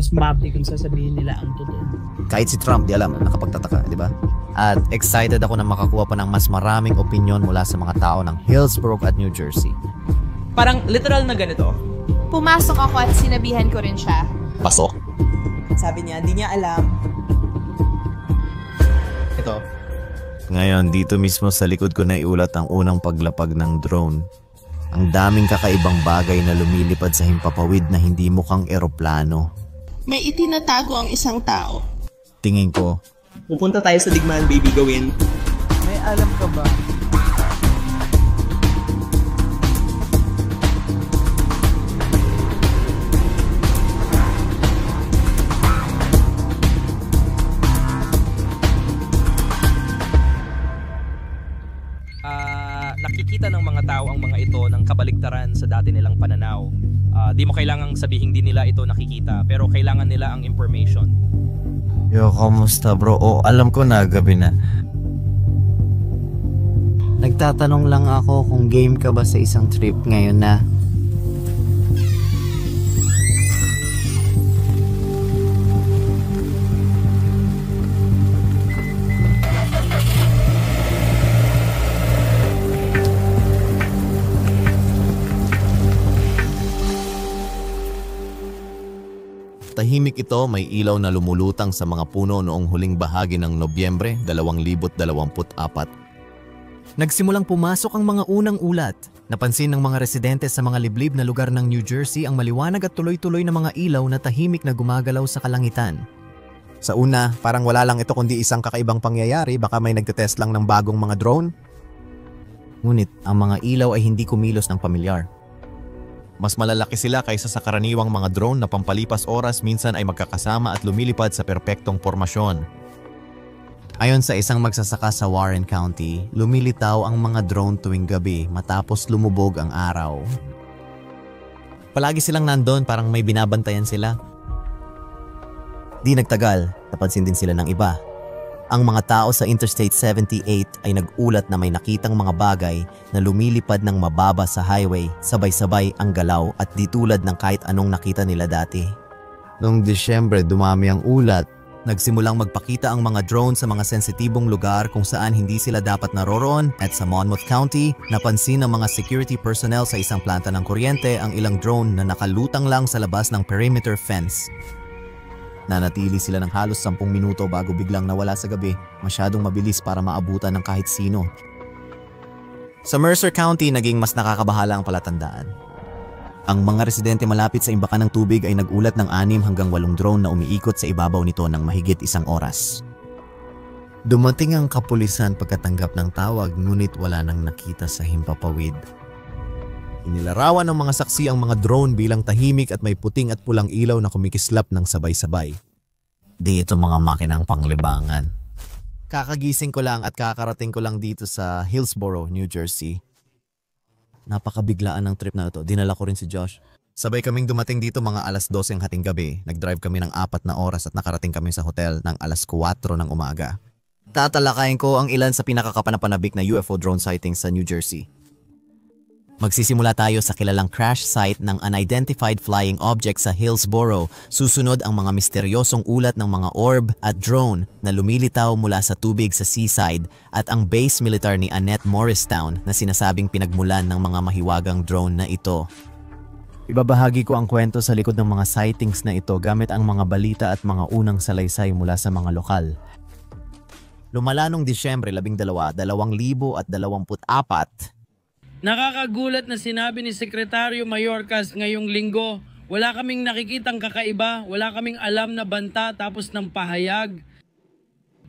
mas mapi kung sasabihin nila ang totoo. Kahit si Trump, di alam, nakapagtataka, di ba? At excited ako na makakuha pa ng mas maraming opinyon mula sa mga tao ng Hillsborough at New Jersey. Parang literal na ganito. Pumasok ako at sinabihan ko rin siya. Pasok? Sabi niya, di niya alam. Ito. Ngayon, dito mismo sa likod ko na iulat ang unang paglapag ng drone. Ang daming kakaibang bagay na lumilipad sa himpapawid na hindi mukhang eroplano. May itinatago ang isang tao. Tingin ko, Pupunta tayo sa digmaan, baby, gawin. May alam ka ba? Nakikita ng mga tao ang mga ito ng kabaligtaran sa dati nilang pananaw. Di mo kailangang sabihin din nila ito nakikita, pero kailangan nila ang information. Yo, kamusta bro? Alam ko na gabi na. Nagtatanong lang ako kung game ka ba sa isang trip ngayon na. Tahimik ito, may ilaw na lumulutang sa mga puno noong huling bahagi ng Nobyembre 2024. Nagsimulang pumasok ang mga unang ulat. Napansin ng mga residente sa mga liblib na lugar ng New Jersey ang maliwanag at tuloy-tuloy na mga ilaw na tahimik na gumagalaw sa kalangitan. Sa una, parang wala lang ito kundi isang kakaibang pangyayari, baka may nagtetest lang ng bagong mga drone. Ngunit ang mga ilaw ay hindi kumilos ng pamilyar. Mas malalaki sila kaysa sa karaniwang mga drone na pampalipas oras minsan ay magkakasama at lumilipad sa perpektong formasyon. Ayon sa isang magsasaka sa Warren County, lumilitaw ang mga drone tuwing gabi matapos lumubog ang araw. Palagi silang nandun, parang may binabantayan sila. Di nagtagal, napansin din sila ng iba. Ang mga tao sa Interstate 78 ay nag-ulat na may nakitang mga bagay na lumilipad ng mababa sa highway, sabay-sabay ang galaw at di tulad ng kahit anong nakita nila dati. Noong Disyembre, dumami ang ulat. Nagsimulang magpakita ang mga drone sa mga sensitibong lugar kung saan hindi sila dapat naroroon at sa Monmouth County, napansin ng mga security personnel sa isang planta ng kuryente ang ilang drone na nakalutang lang sa labas ng perimeter fence. Nanatili sila ng halos 10 minuto bago biglang nawala sa gabi, masyadong mabilis para maabutan ng kahit sino. Sa Mercer County, naging mas nakakabahala ang palatandaan. Ang mga residente malapit sa imbakan ng tubig ay nagulat ng 6 hanggang 8 drone na umiikot sa ibabaw nito ng mahigit 1 oras. Dumating ang kapulisan pagkatanggap ng tawag, ngunit wala nang nakita sa himpapawid. Inilarawan ng mga saksi ang mga drone bilang tahimik at may puting at pulang ilaw na kumikislap ng sabay-sabay. Di ito mga makinang panglibangan. Kakagising ko lang at kakarating ko lang dito sa Hillsborough, New Jersey. Napakabiglaan ng trip na ito. Dinala ko rin si Josh. Sabay kaming dumating dito mga alas 12 ng hating gabi. Nag-drive kami ng 4 na oras at nakarating kami sa hotel ng alas 4 ng umaga. Tatalakayin ko ang ilan sa pinakakapanapanabik na UFO drone sightings sa New Jersey. Magsisimula tayo sa kilalang crash site ng unidentified flying object sa Hillsborough. Susunod ang mga misteryosong ulat ng mga orb at drone na lumilitaw mula sa tubig sa seaside at ang base militar ni Annette Morristown na sinasabing pinagmulan ng mga mahiwagang drone na ito. Ibabahagi ko ang kwento sa likod ng mga sightings na ito gamit ang mga balita at mga unang salaysay mula sa mga lokal. Lumala noong Disyembre 12, 2024. Nakakagulat na sinabi ni Sekretaryo Mayorkas ngayong linggo, wala kaming nakikitang kakaiba, wala kaming alam na banta tapos ng pahayag.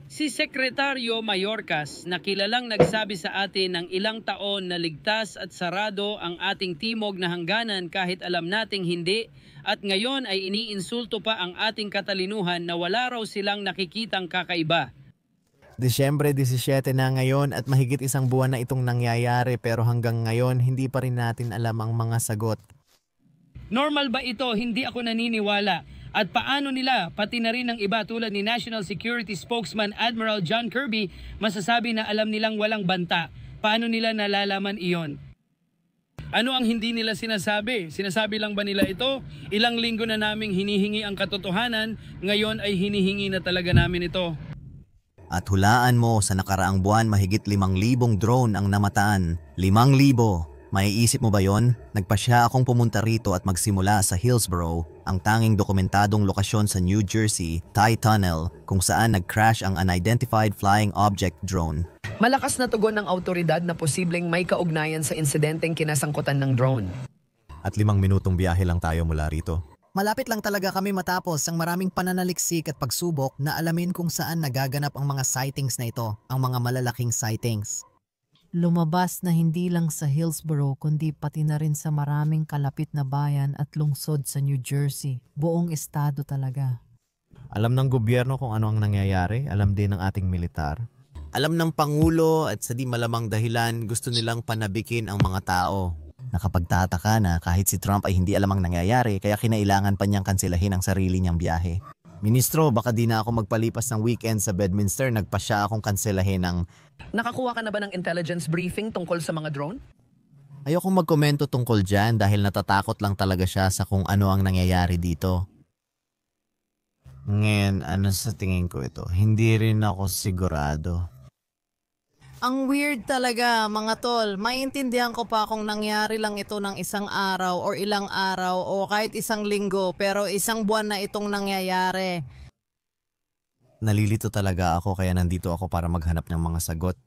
Si Sekretaryo Mayorkas na kilalang nagsabi sa atin ng ilang taon na ligtas at sarado ang ating timog na hangganan kahit alam nating hindi, at ngayon ay iniinsulto pa ang ating katalinuhan na wala raw silang nakikitang kakaiba. Disyembre 17 na ngayon at mahigit 1 buwan na itong nangyayari pero hanggang ngayon hindi pa rin natin alam ang mga sagot. Normal ba ito? Hindi ako naniniwala. At paano nila, pati na rin ng iba tulad ni National Security Spokesman Admiral John Kirby, masasabi na alam nilang walang banta? Paano nila nalalaman iyon? Ano ang hindi nila sinasabi? Sinasabi lang ba nila ito? Ilang linggo na naming hinihingi ang katotohanan, ngayon ay hinihingi na talaga namin ito. At hulaan mo, sa nakaraang buwan mahigit 5,000 drone ang namataan. 5,000! Maiisip mo ba yon? Nagpasya akong pumunta rito at magsimula sa Hillsborough, ang tanging dokumentadong lokasyon sa New Jersey, Thai Tunnel, kung saan nag-crash ang unidentified flying object drone. Malakas na tugon ng autoridad na posibleng may kaugnayan sa insidenteng kinasangkutan ng drone. At 5 minutong biyahe lang tayo mula rito. Malapit lang talaga kami matapos ang maraming pananaliksik at pagsubok na alamin kung saan nagaganap ang mga sightings na ito, ang mga malalaking sightings. Lumabas na hindi lang sa Hillsborough kundi pati na rin sa maraming kalapit na bayan at lungsod sa New Jersey. Buong estado talaga. Alam ng gobyerno kung ano ang nangyayari, alam din ng ating militar. Alam ng Pangulo at sa di malamang dahilan gusto nilang panabikin ang mga tao. Nakapagtataka na kahit si Trump ay hindi alam ang nangyayari kaya kinailangan pa niyang kanselahin ang sarili niyang biyahe. Ministro, baka di na ako magpalipas ng weekend sa Bedminster, nagpasya akong kanselahin ng... Nakakuha ka na ba ng intelligence briefing tungkol sa mga drone? Ayokong magkomento tungkol dyan dahil natatakot lang talaga siya sa kung ano ang nangyayari dito. Ngayon, ano sa tingin ko ito? Hindi rin ako sigurado. Ang weird talaga, mga tol. Maintindihan ko pa kung nangyari lang ito ng isang araw or ilang araw o kahit isang linggo, pero isang buwan na itong nangyayari. Nalilito talaga ako kaya nandito ako para maghanap ng mga sagot.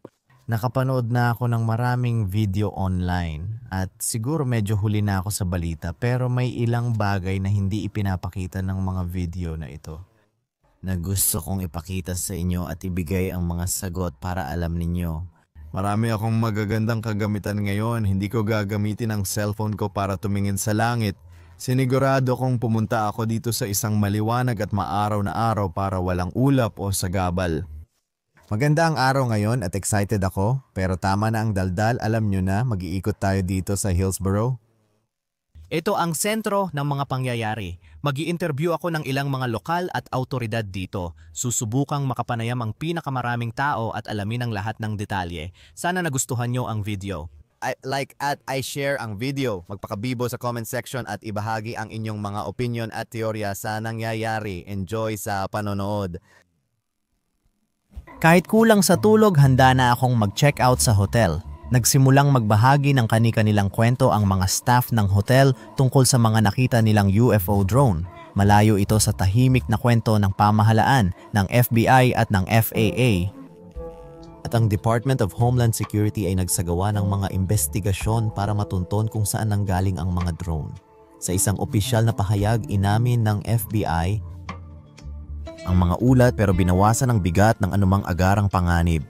Nakapanood na ako ng maraming video online at siguro medyo huli na ako sa balita pero may ilang bagay na hindi ipinapakita ng mga video na ito. Na gusto kong ipakita sa inyo at ibigay ang mga sagot para alam ninyo. Marami akong magagandang kagamitan ngayon. Hindi ko gagamitin ang cellphone ko para tumingin sa langit. Sinigurado kong pumunta ako dito sa isang maliwanag at maaraw na araw para walang ulap o sagabal. Maganda ang araw ngayon at excited ako, pero tama na ang daldal, alam nyo na mag-iikot tayo dito sa Hillsborough. Ito ang sentro ng mga pangyayari. Mag-i-interview ako ng ilang mga lokal at autoridad dito. Susubukang makapanayam ang pinakamaraming tao at alamin ang lahat ng detalye. Sana nagustuhan nyo ang video. I share ang video. Magpakabibo sa comment section at ibahagi ang inyong mga opinion at teorya sa nangyayari. Enjoy sa panonood. Kahit kulang sa tulog, handa na akong mag-check out sa hotel. Nagsimulang magbahagi ng kani-kanilang kwento ang mga staff ng hotel tungkol sa mga nakita nilang UFO drone. Malayo ito sa tahimik na kwento ng pamahalaan, ng FBI at ng FAA. At ang Department of Homeland Security ay nagsagawa ng mga investigasyon para matunton kung saan nanggaling ang mga drone. Sa isang opisyal na pahayag, inamin ng FBI ang mga ulat pero binawasan ang bigat ng anumang agarang panganib.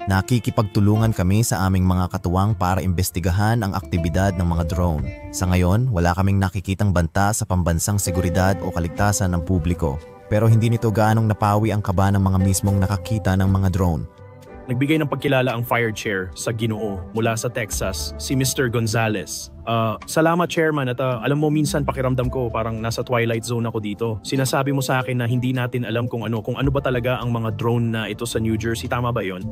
Nakikipagtulungan kami sa aming mga katuwang para imbestigahan ang aktibidad ng mga drone. Sa ngayon, wala kaming nakikitang banta sa pambansang seguridad o kaligtasan ng publiko. Pero hindi nito gaanong napawi ang kaba ng mga mismong nakakita ng mga drone. Nagbigay ng pagkilala ang fire chair sa Ginoo mula sa Texas, si Mr. Gonzales. Salamat Chairman at alam mo minsan pakiramdam ko parang nasa twilight zone ako dito. Sinasabi mo sa akin na hindi natin alam kung ano ba talaga ang mga drone na ito sa New Jersey. Tama ba yon?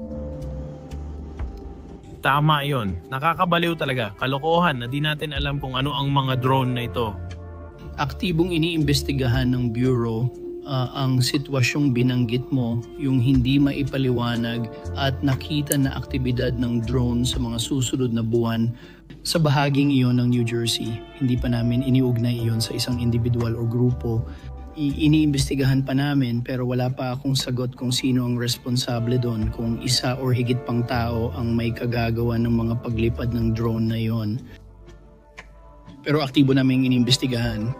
Tama yon. Nakakabaliw talaga. Kalokohan na di natin alam kung ano ang mga drone na ito. Aktibong iniimbestigahan ng Bureau ang sitwasyong binanggit mo, yung hindi maipaliwanag at nakita na aktibidad ng drone sa mga susunod na buwan sa bahaging iyon ng New Jersey. Hindi pa namin iniugnay iyon sa isang individual o grupo. Iniimbestigahan pa namin pero wala pa akong sagot kung sino ang responsable doon, kung isa or higit pang tao ang may kagagawa ng mga paglipad ng drone na iyon. Pero aktibo namin iniimbestigahan.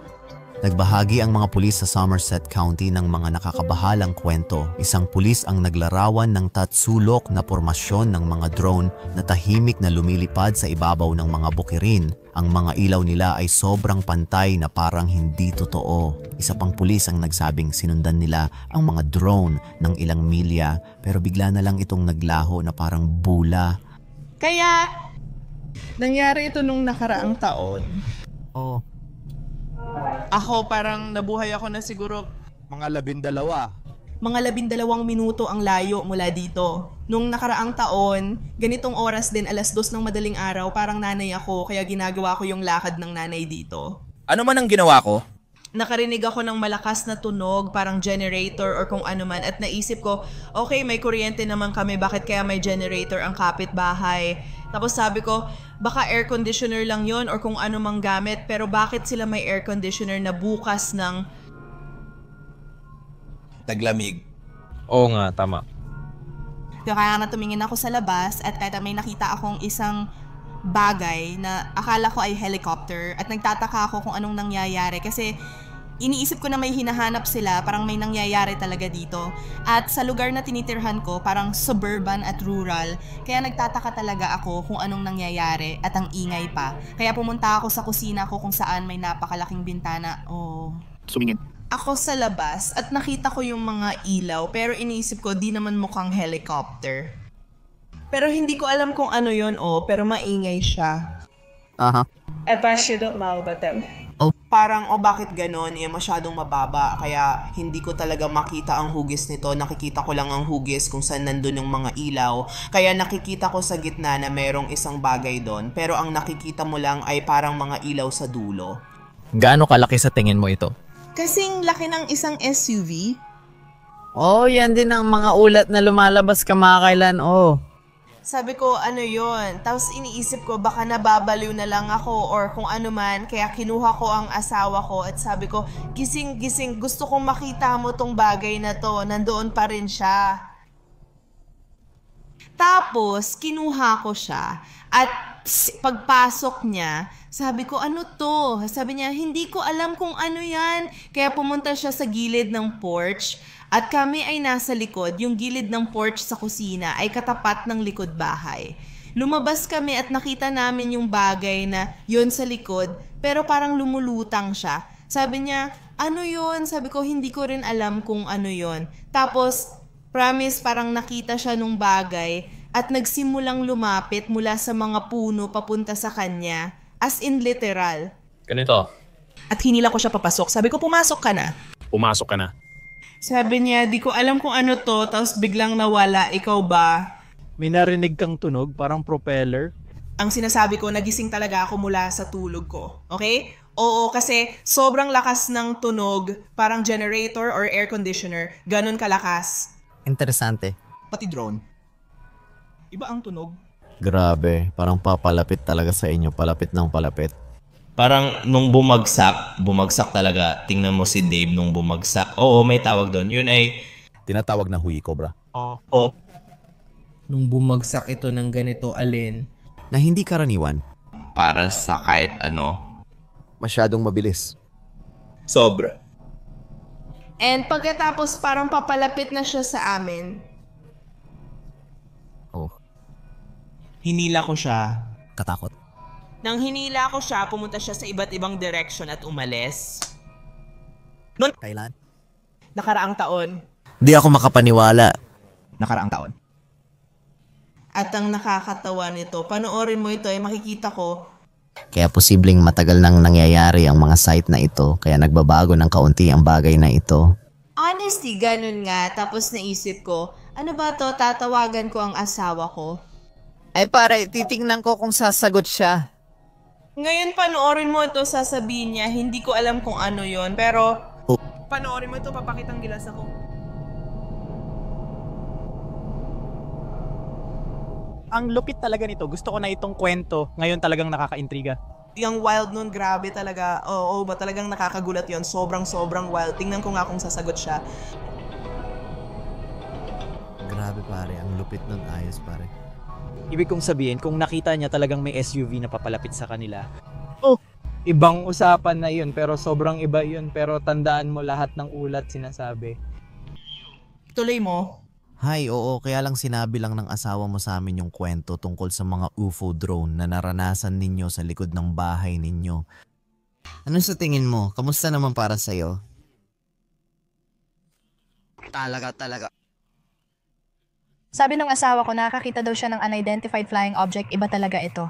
Nagbahagi ang mga pulis sa Somerset County ng mga nakakabahalang kwento. Isang pulis ang naglarawan ng tatsulok na pormasyon ng mga drone na tahimik na lumilipad sa ibabaw ng mga bukirin. Ang mga ilaw nila ay sobrang pantay na parang hindi totoo. Isa pang pulis ang nagsabing sinundan nila ang mga drone ng ilang milya pero bigla na lang itong naglaho na parang bula. Kaya, nangyari ito nung nakaraang taon. Oh. Ako parang nabuhay ako na siguro mga 12. mga 12 minuto ang layo mula dito. Nung nakaraang taon, ganitong oras din, 2:00 ng madaling araw, parang nanay ako, kaya ginagawa ko yung lakad ng nanay dito. Ano man ang ginawa ko? Nakarinig ako ng malakas na tunog, parang generator or kung ano man, at naisip ko, okay, may kuryente naman kami, bakit kaya may generator ang kapitbahay? Tapos sabi ko, baka air conditioner lang yon or kung ano mang gamit, pero bakit sila may air conditioner na bukas ng... Taglamig. Oo nga, tama. Kaya na tumingin ako sa labas at kahit may nakita akong isang bagay na akala ko ay helicopter at nagtataka ako kung anong nangyayari kasi iniisip ko na may hinahanap sila, parang may nangyayari talaga dito. At sa lugar na tinitirhan ko, parang suburban at rural, kaya nagtataka talaga ako kung anong nangyayari at ang ingay pa. Kaya pumunta ako sa kusina ko kung saan may napakalaking bintana. Sumingin. Ako sa labas at nakita ko yung mga ilaw, pero iniisip ko di naman mukhang helicopter. Pero hindi ko alam kung ano yon, pero maingay siya. Aha. At you don't know about them. Parang, bakit ganon? Masyadong mababa. Kaya hindi ko talaga makita ang hugis nito. Nakikita ko lang ang hugis kung saan nandun yung mga ilaw. Kaya nakikita ko sa gitna na merong isang bagay doon. Pero ang nakikita mo lang ay parang mga ilaw sa dulo. Gaano kalaki sa tingin mo ito? Kasing laki ng isang SUV. Yan din ang mga ulat na lumalabas kamakailan, Sabi ko, ano yon? Tapos iniisip ko, baka nababaliw na lang ako or kung ano man. Kaya kinuha ko ang asawa ko at sabi ko, gising, gusto kong makita mo tong bagay na to. Nandoon pa rin siya. Tapos, kinuha ko siya at pagpasok niya, sabi ko, ano to? Sabi niya, hindi ko alam kung ano yan. Kaya pumunta siya sa gilid ng porch at kami ay nasa likod. Yung gilid ng porch sa kusina ay katapat ng likod bahay. Lumabas kami at nakita namin yung bagay na yun sa likod, pero parang lumulutang siya. Sabi niya, ano yun? Sabi ko, hindi ko rin alam kung ano yun. Tapos, promise, parang nakita siya nung bagay at nagsimulang lumapit mula sa mga puno papunta sa kanya. As in literal. Ganito. At hinila ko siya papasok. Sabi ko, pumasok ka na. Pumasok ka na. Sabi niya, di ko alam kung ano to, tapos biglang nawala. Ikaw ba? May narinig kang tunog, parang propeller. Ang sinasabi ko, nagising talaga ako mula sa tulog ko. Okay? Oo, kasi sobrang lakas ng tunog, parang generator or air conditioner. Ganon kalakas. Interesante. Pati drone. Iba ang tunog. Grabe, parang papalapit talaga sa inyo, palapit ng palapit. Parang nung bumagsak talaga. Tingnan mo si Dave nung bumagsak. Oo, may tawag doon. Yun ay... Tinatawag na Hui Cobra. Oo. Nung bumagsak ito ng ganito, alin? Na hindi karaniwan. Para sa kahit ano. Masyadong mabilis. Sobra. And pagkatapos parang papalapit na siya sa amin. Hinila ko siya. Katakot. Nang hinila ko siya, pumunta siya sa iba't ibang direction at umalis. Kailan? Nakaraang taon. Di ako makapaniwala. Nakaraang taon. At ang nakakatawa nito, panoorin mo ito ay makikita ko. Kaya posibleng matagal nang nangyayari ang mga site na ito, kaya nagbabago ng kaunti ang bagay na ito. Honestly, ganun nga. Tapos naisip ko, ano ba to? Tatawagan ko ang asawa ko. Ay pare, titingnan ko kung sasagot siya. Ngayon panoorin mo ito, sasabihin niya, hindi ko alam kung ano yon, pero panoorin mo ito, papakitang gilas ako. Ang lupit talaga nito. Gusto ko na itong kwento. Ngayon talagang nakakaintriga. Yung wild nun, grabe talaga. Oo, ba talagang nakakagulat yon. Sobrang wild. Tingnan ko nga kung sasagot siya. Grabe pare, ang lupit nun, ayos pare. Ibig kong sabihin, kung nakita niya talagang may SUV na papalapit sa kanila, ibang usapan na yun, pero sobrang iba yun. Pero tandaan mo lahat ng ulat sinasabi. Tuloy mo. Hay, oo, kaya lang sinabi lang ng asawa mo sa amin yung kwento tungkol sa mga UFO drone na naranasan ninyo sa likod ng bahay ninyo. Ano sa tingin mo? Kamusta naman para sa'yo? Talaga. Sabi ng asawa ko, nakakita daw siya ng unidentified flying object. Iba talaga ito.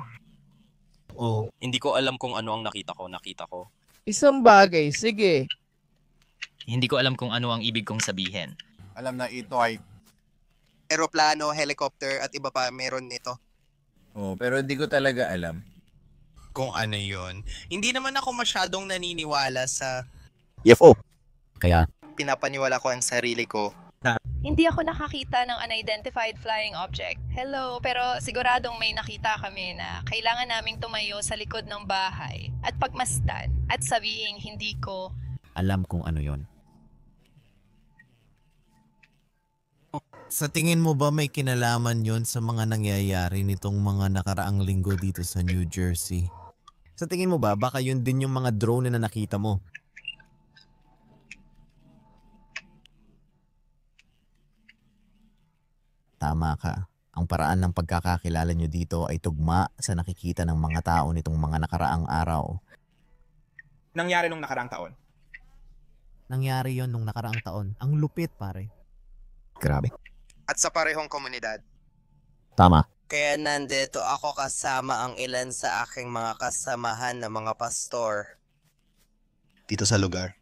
Hindi ko alam kung ano ang nakita ko. Isang bagay, sige. Hindi ko alam kung ano ang ibig kong sabihin. alam na ito ay Eroplano, helicopter, at iba pa meron nito. Oh, pero hindi ko talaga alam. Kung ano yon. Hindi naman ako masyadong naniniwala sa UFO. Kaya pinapaniwala ko ang sarili ko. Hindi ako nakakita ng unidentified flying object. Hello, pero siguradong may nakita kami na kailangan naming tumayo sa likod ng bahay at pagmasdan at sabihin hindi ko alam kung ano yon. Sa tingin mo ba may kinalaman yon sa mga nangyayari nitong mga nakaraang linggo dito sa New Jersey? Sa tingin mo ba baka yun din yung mga drone na nakita mo? Tama ka. Ang paraan ng pagkakakilala nyo dito ay tugma sa nakikita ng mga tao nitong mga nakaraang araw. Nangyari nung nakaraang taon. Nangyari yon nung nakaraang taon. Ang lupit, pare. Grabe. At sa parehong komunidad. Tama. Kaya nandito ako kasama ang ilan sa aking mga kasamahan na mga pastor. Dito sa lugar.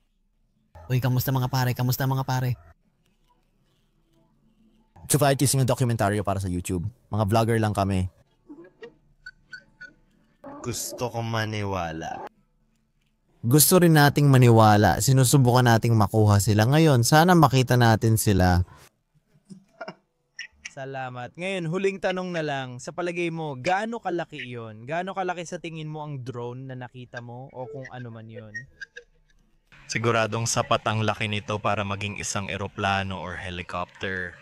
Uy, kamusta mga pare? Kamusta mga pare? So far, using a dokumentaryo para sa YouTube. Mga vlogger lang kami. Gusto kong maniwala. Gusto rin nating maniwala. Sinusubukan nating makuha sila. Ngayon, sana makita natin sila. Salamat. Ngayon, huling tanong na lang. Sa palagay mo, gaano kalaki yon? Gaano kalaki sa tingin mo ang drone na nakita mo o kung ano man yon? Siguradong sapat ang laki nito para maging isang eroplano or helicopter.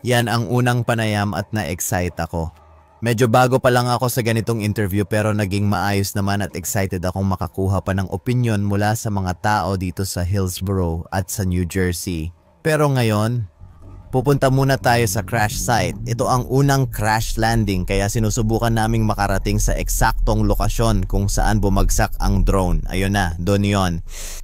Yan ang unang panayam at na-excite ako. Medyo bago pa lang ako sa ganitong interview pero naging maayos naman at excited akong makakuha pa ng opinion mula sa mga tao dito sa Hillsborough at sa New Jersey. Pero ngayon, pupunta muna tayo sa crash site. Ito ang unang crash landing kaya sinusubukan naming makarating sa eksaktong lokasyon kung saan bumagsak ang drone. Ayun na, doon yon.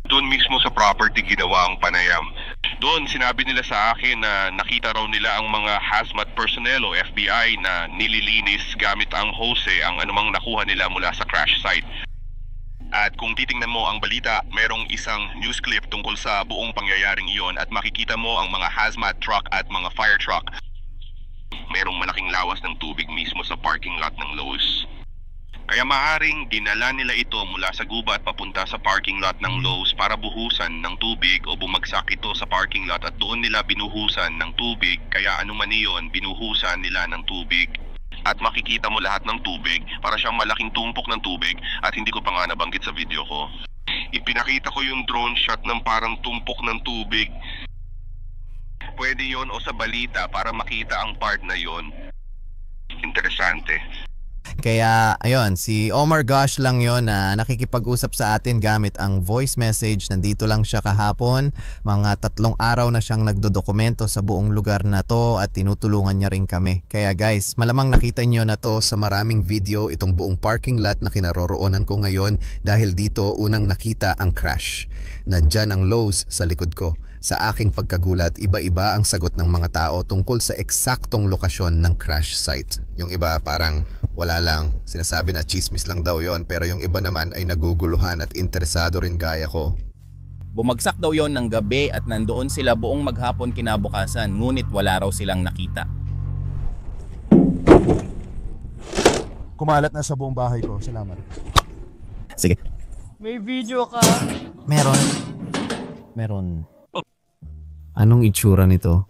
Doon mismo sa property ginawa ang panayam. Doon sinabi nila sa akin na nakita raw nila ang mga hazmat personnel o FBI na nililinis gamit ang hose ang anumang nakuha nila mula sa crash site. At kung titingnan mo ang balita, merong isang news clip tungkol sa buong pangyayaring iyon at makikita mo ang mga hazmat truck at mga fire truck. Merong malaking lawas ng tubig mismo sa parking lot ng Lowe's. Kaya maaring dinala nila ito mula sa gubat papunta sa parking lot ng Lowe's para buhusan ng tubig o bumagsak ito sa parking lot at doon nila binuhusan ng tubig. Kaya anuman iyon, binuhusan nila ng tubig. At makikita mo lahat ng tubig para siyang malaking tumpok ng tubig at hindi ko pa nga nabanggit sa video ko. Ipinakita ko yung drone shot ng parang tumpok ng tubig. Pwede yon o sa balita para makita ang part na yon. Interesante. Kaya ayun, si Omar Gosh lang yon na nakikipag-usap sa atin gamit ang voice message. Nandito lang siya kahapon. Mga 3 araw na siyang nagdodokumento sa buong lugar na to at tinutulungan niya rin kami. Kaya guys, malamang nakita niyo na to sa maraming video itong buong parking lot na kinaroroonan ko ngayon dahil dito unang nakita ang crash. Nandyan ang Lowe's sa likod ko. Sa aking pagkagulat, iba-iba ang sagot ng mga tao tungkol sa eksaktong lokasyon ng crash site. Yung iba parang wala lang, sinasabi na chismis lang daw yon, pero yung iba naman ay naguguluhan at interesado rin gaya ko. Bumagsak daw yon ng gabi at nandoon sila buong maghapon kinabukasan, ngunit wala raw silang nakita. Kumalat na sa buong bahay ko. Salamat. Sige. May video ka. Meron. Anong itsura nito?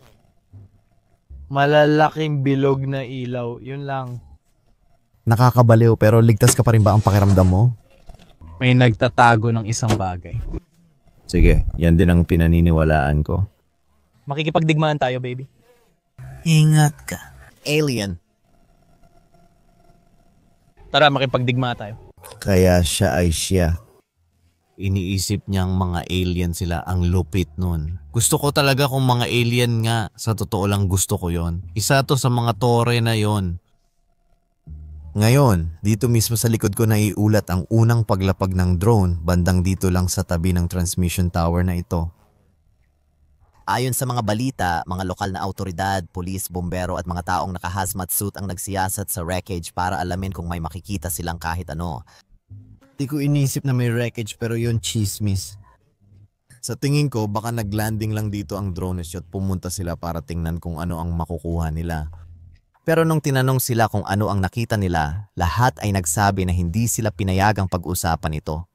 Malalaking bilog na ilaw. Yun lang. Nakakabaliw pero ligtas ka pa rin ba ang pakiramdam mo? May nagtatago ng isang bagay. Sige, yan din ang pinaniniwalaan ko. Makikipagdigmaan tayo, baby. Ingat ka. Alien. Tara, makipagdigma tayo. Kaya siya ay siya. Iniisip niyang mga alien sila, ang lupit nun. Gusto ko talaga kung mga alien nga, sa totoo lang gusto ko yon. Isa to sa mga tore na yon. Ngayon, dito mismo sa likod ko naiulat ang unang paglapag ng drone bandang dito lang sa tabi ng transmission tower na ito. Ayon sa mga balita, mga lokal na autoridad, pulis, bombero at mga taong naka-hazmat suit ang nagsiyasat sa wreckage para alamin kung may makikita silang kahit ano. Di ko inisip na may wreckage pero yun chismis. Sa tingin ko, baka naglanding lang dito ang drone at pumunta sila para tingnan kung ano ang makukuha nila. Pero nung tinanong sila kung ano ang nakita nila, lahat ay nagsabi na hindi sila pinayagang pag-usapan ito.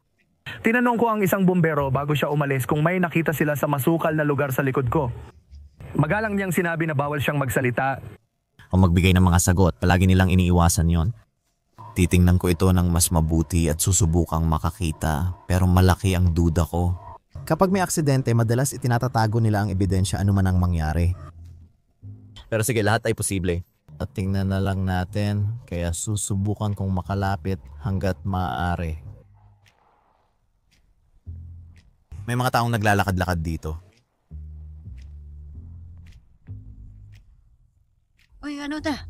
Tinanong ko ang isang bumbero bago siya umalis kung may nakita sila sa masukal na lugar sa likod ko. Magalang niyang sinabi na bawal siyang magsalita. O magbigay ng mga sagot, palagi nilang iniiwasan yon. Titingnan ko ito ng mas mabuti at susubukang makakita, pero malaki ang duda ko. Kapag may aksidente, madalas itinatatago nila ang ebidensya anuman ang mangyari. Pero sige, lahat ay posible. At tingnan na lang natin, kaya susubukan kong makalapit hanggat maaari. May mga taong naglalakad-lakad dito. Uy, ano ta?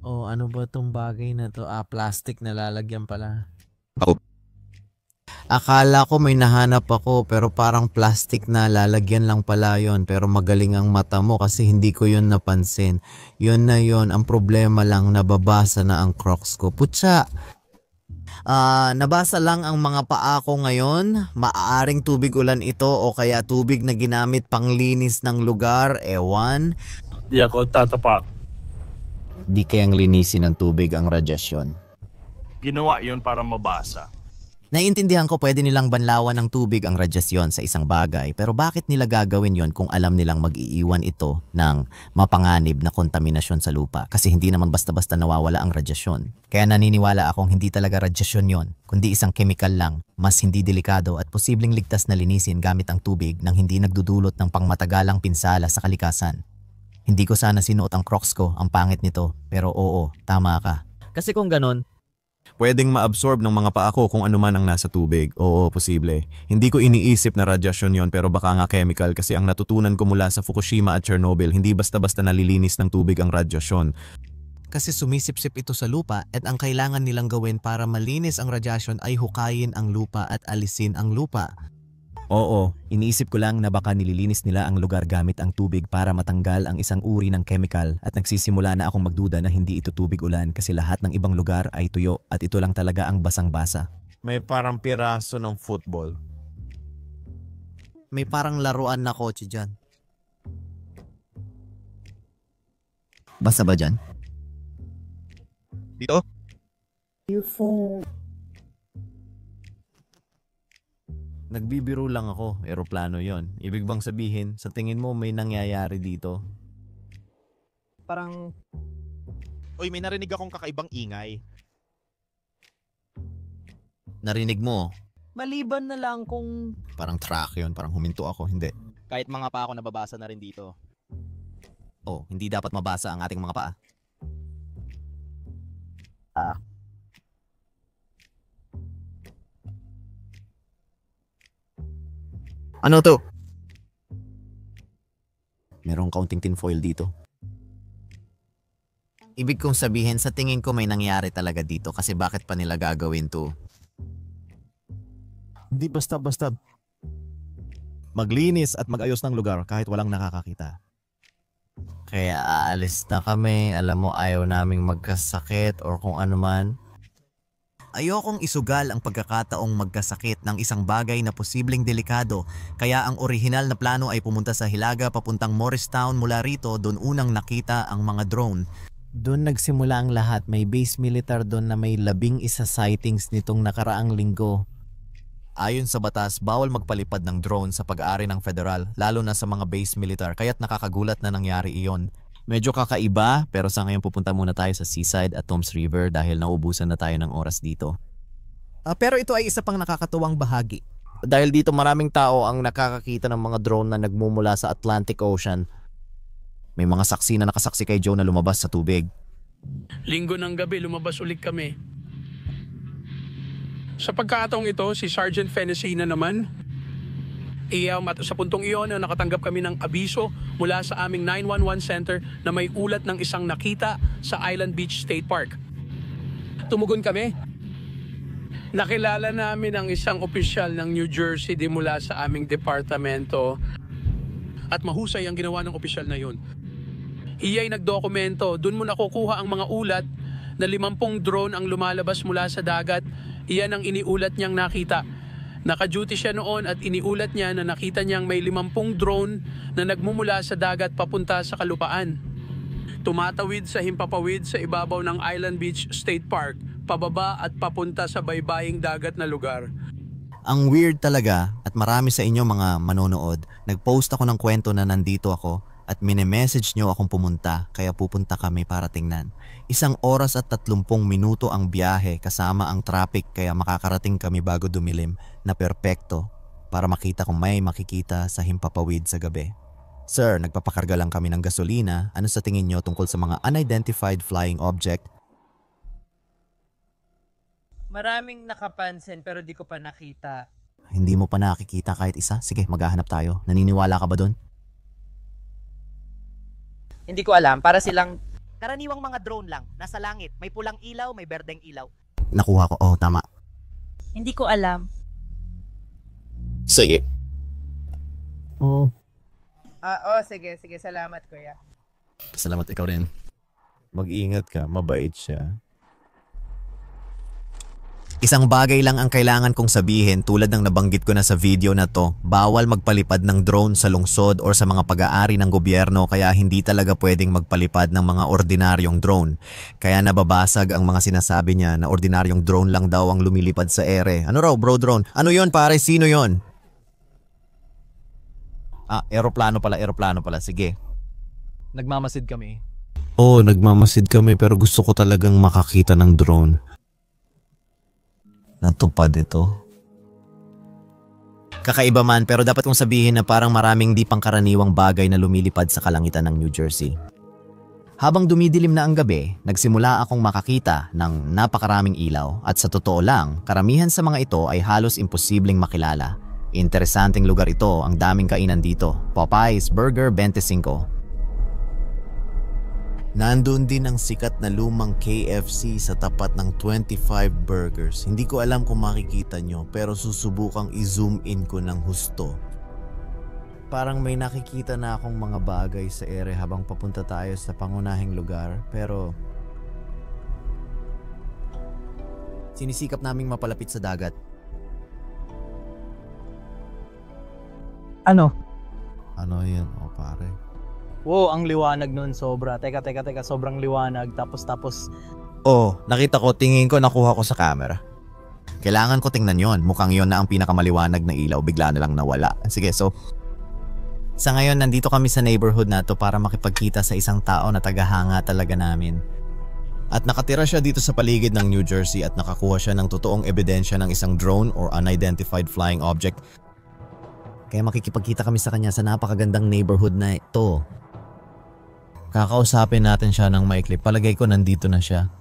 Oh, ano ba tong bagay na to? Plastic na lalagyan pala. Akala ko may nahanap ako pero parang plastic na lalagyan lang pala yon. Pero magaling ang mata mo kasi hindi ko yon napansin. Yon na yon. Ang problema lang, nababasa na ang Crocs ko. Putsa! Nabasa lang ang mga paa ko ngayon. Maaaring tubig ulan ito o kaya tubig na ginamit panglinis ng lugar. Ewan. Di ako tatapak. Di kayang linisin ng tubig ang radyasyon. Ginawa yun para mabasa. Naiintindihan ko pwede nilang banlawan ng tubig ang radyasyon sa isang bagay, pero bakit nila gagawin yon kung alam nilang mag-iiwan ito ng mapanganib na kontaminasyon sa lupa? Kasi hindi naman basta-basta nawawala ang radyasyon. Kaya naniniwala akong hindi talaga radyasyon yon, kundi isang chemical lang, mas hindi delikado at posibleng ligtas na linisin gamit ang tubig nang hindi nagdudulot ng pangmatagalang pinsala sa kalikasan. Hindi ko sana sinuot ang Crocs ko, ang pangit nito, pero oo, tama ka. Kasi kung ganon, pwedeng ma-absorb ng mga paa ko kung ano man ang nasa tubig. Oo, posible. Hindi ko iniisip na radyasyon yon pero baka nga chemical kasi ang natutunan ko mula sa Fukushima at Chernobyl, hindi basta-basta nalilinis ng tubig ang radyasyon. Kasi sumisipsip ito sa lupa at ang kailangan nilang gawin para malinis ang radyasyon ay hukayin ang lupa at alisin ang lupa. Oo, iniisip ko lang na baka nililinis nila ang lugar gamit ang tubig para matanggal ang isang uri ng chemical at nagsisimula na akong magduda na hindi ito tubig ulan kasi lahat ng ibang lugar ay tuyo at ito lang talaga ang basang-basa. May parang piraso ng football. May parang laruan na kotse dyan. Basa ba dyan? Dito? Your phone. Nagbibiro lang ako, eroplano yon. Ibig bang sabihin, sa tingin mo may nangyayari dito? Parang... Uy, may narinig akong kakaibang ingay. Narinig mo? Maliban na lang kung... Parang track yon, parang huminto ako, hindi. Kahit mga pa ako nababasa na rin dito. Oh, hindi dapat mabasa ang ating mga paa. Ano to? Merong kaunting tinfoil dito. Ibig kong sabihin, sa tingin ko may nangyari talaga dito kasi bakit pa nila gagawin to? Hindi basta-basta maglinis at mag-ayos ng lugar kahit walang nakakakita. Kaya aalis na kami, alam mo ayaw naming magkasakit or kung ano man. Ayokong isugal ang pagkakataong magkasakit ng isang bagay na posibleng delikado, kaya ang orihinal na plano ay pumunta sa Hilaga papuntang Morristown. Mula rito, doon unang nakita ang mga drone. Doon nagsimula ang lahat, may base militar doon na may 11 sightings nitong nakaraang linggo. Ayon sa batas, bawal magpalipad ng drone sa pag-aari ng federal, lalo na sa mga base militar, kaya't nakakagulat na nangyari iyon. Medyo kakaiba, pero sa ngayon pupunta muna tayo sa Seaside at Toms River dahil naubusan na tayo ng oras dito. Pero ito ay isa pang nakakatuwang bahagi. Dahil dito maraming tao ang nakakakita ng mga drone na nagmumula sa Atlantic Ocean. May mga saksi na nakasaksi kay Joe na lumabas sa tubig. Linggo ng gabi, lumabas ulit kami. Sa pagkataong ito, si Sergeant Fenesina naman. Sa puntong iyon, nakatanggap kami ng abiso mula sa aming 911 center na may ulat ng isang nakita sa Island Beach State Park. Tumugon kami. Nakilala namin ang isang opisyal ng New Jersey di mula sa aming departamento at mahusay ang ginawa ng opisyal na yun. Iya'y nagdokumento, dun mo nakukuha ang mga ulat na 50 drone ang lumalabas mula sa dagat Iyan ang iniulat niyang nakita. Naka-duty siya noon at iniulat niya na nakita niyang may 50 drone na nagmumula sa dagat papunta sa kalupaan. Tumatawid sa himpapawid sa ibabaw ng Island Beach State Park, pababa at papunta sa baybaying dagat na lugar. Ang weird talaga at marami sa inyo mga manonood, nag-post ako ng kwento na nandito ako at mini-message nyo akong pumunta kaya pupunta kami para tingnan. 1 oras at 30 minuto ang biyahe kasama ang traffic kaya makakarating kami bago dumilim na perpekto para makita kung may makikita sa himpapawid sa gabi. Sir, nagpapakarga lang kami ng gasolina. Ano sa tingin nyo tungkol sa mga unidentified flying object? Maraming nakapansin pero di ko pa nakita. Hindi mo pa nakikita kahit isa? Sige, maghahanap tayo. Naniniwala ka ba doon? Hindi ko alam, para silang karaniwang mga drone lang, nasa langit, may pulang ilaw, may berdeng ilaw. Nakuha ko. Oh, tama. Hindi ko alam. Sige. Oh. Sige. Salamat, kuya. Salamat ikaw rin. Mag-ingat ka, mabait siya. Isang bagay lang ang kailangan kong sabihin tulad ng nabanggit ko na sa video na to, bawal magpalipad ng drone sa lungsod or sa mga pag-aari ng gobyerno kaya hindi talaga pwedeng magpalipad ng mga ordinaryong drone. Kaya nababasag ang mga sinasabi niya na ordinaryong drone lang daw ang lumilipad sa ere. Ano raw bro drone? Ano yon pare? Sino yon? Aeroplano pala. Sige. Nagmamasid kami. Oo, nagmamasid kami pero gusto ko talagang makakita ng drone. Natupad ito. Kakaiba man pero dapat kong sabihin na parang maraming di pangkaraniwang bagay na lumilipad sa kalangitan ng New Jersey. Habang dumidilim na ang gabi, nagsimula akong makakita ng napakaraming ilaw at sa totoo lang, karamihan sa mga ito ay halos imposibleng makilala. Interesanteng lugar ito, ang daming kainan dito. Popeyes Burger 25. Nandun din ang sikat na lumang KFC sa tapat ng 25 Burgers. Hindi ko alam kung makikita nyo pero susubukang i-zoom in ko ng husto. Parang may nakikita na akong mga bagay sa ere habang papunta tayo sa pangunahing lugar pero sinisikap naming mapalapit sa dagat. Ano? Ano yan? O pare. Wow, ang liwanag nun sobra. Teka, sobrang liwanag. Tapos. Oh, nakita ko, tingin ko nakuha ko sa camera. Kailangan ko tingnan yon. Mukhang yon na ang pinakamaliwanag na ilaw. Bigla na lang nawala. Sige, so sa ngayon, nandito kami sa neighborhood na to para makipagkita sa isang tao na tagahanga talaga namin. At nakatira siya dito sa paligid ng New Jersey at nakakuha siya ng totoong ebidensya ng isang drone or unidentified flying object. Kaya makikipagkita kami sa kanya sa napakagandang neighborhood na ito. Kakausapin natin siya ng maikli. Palagay ko nandito na siya.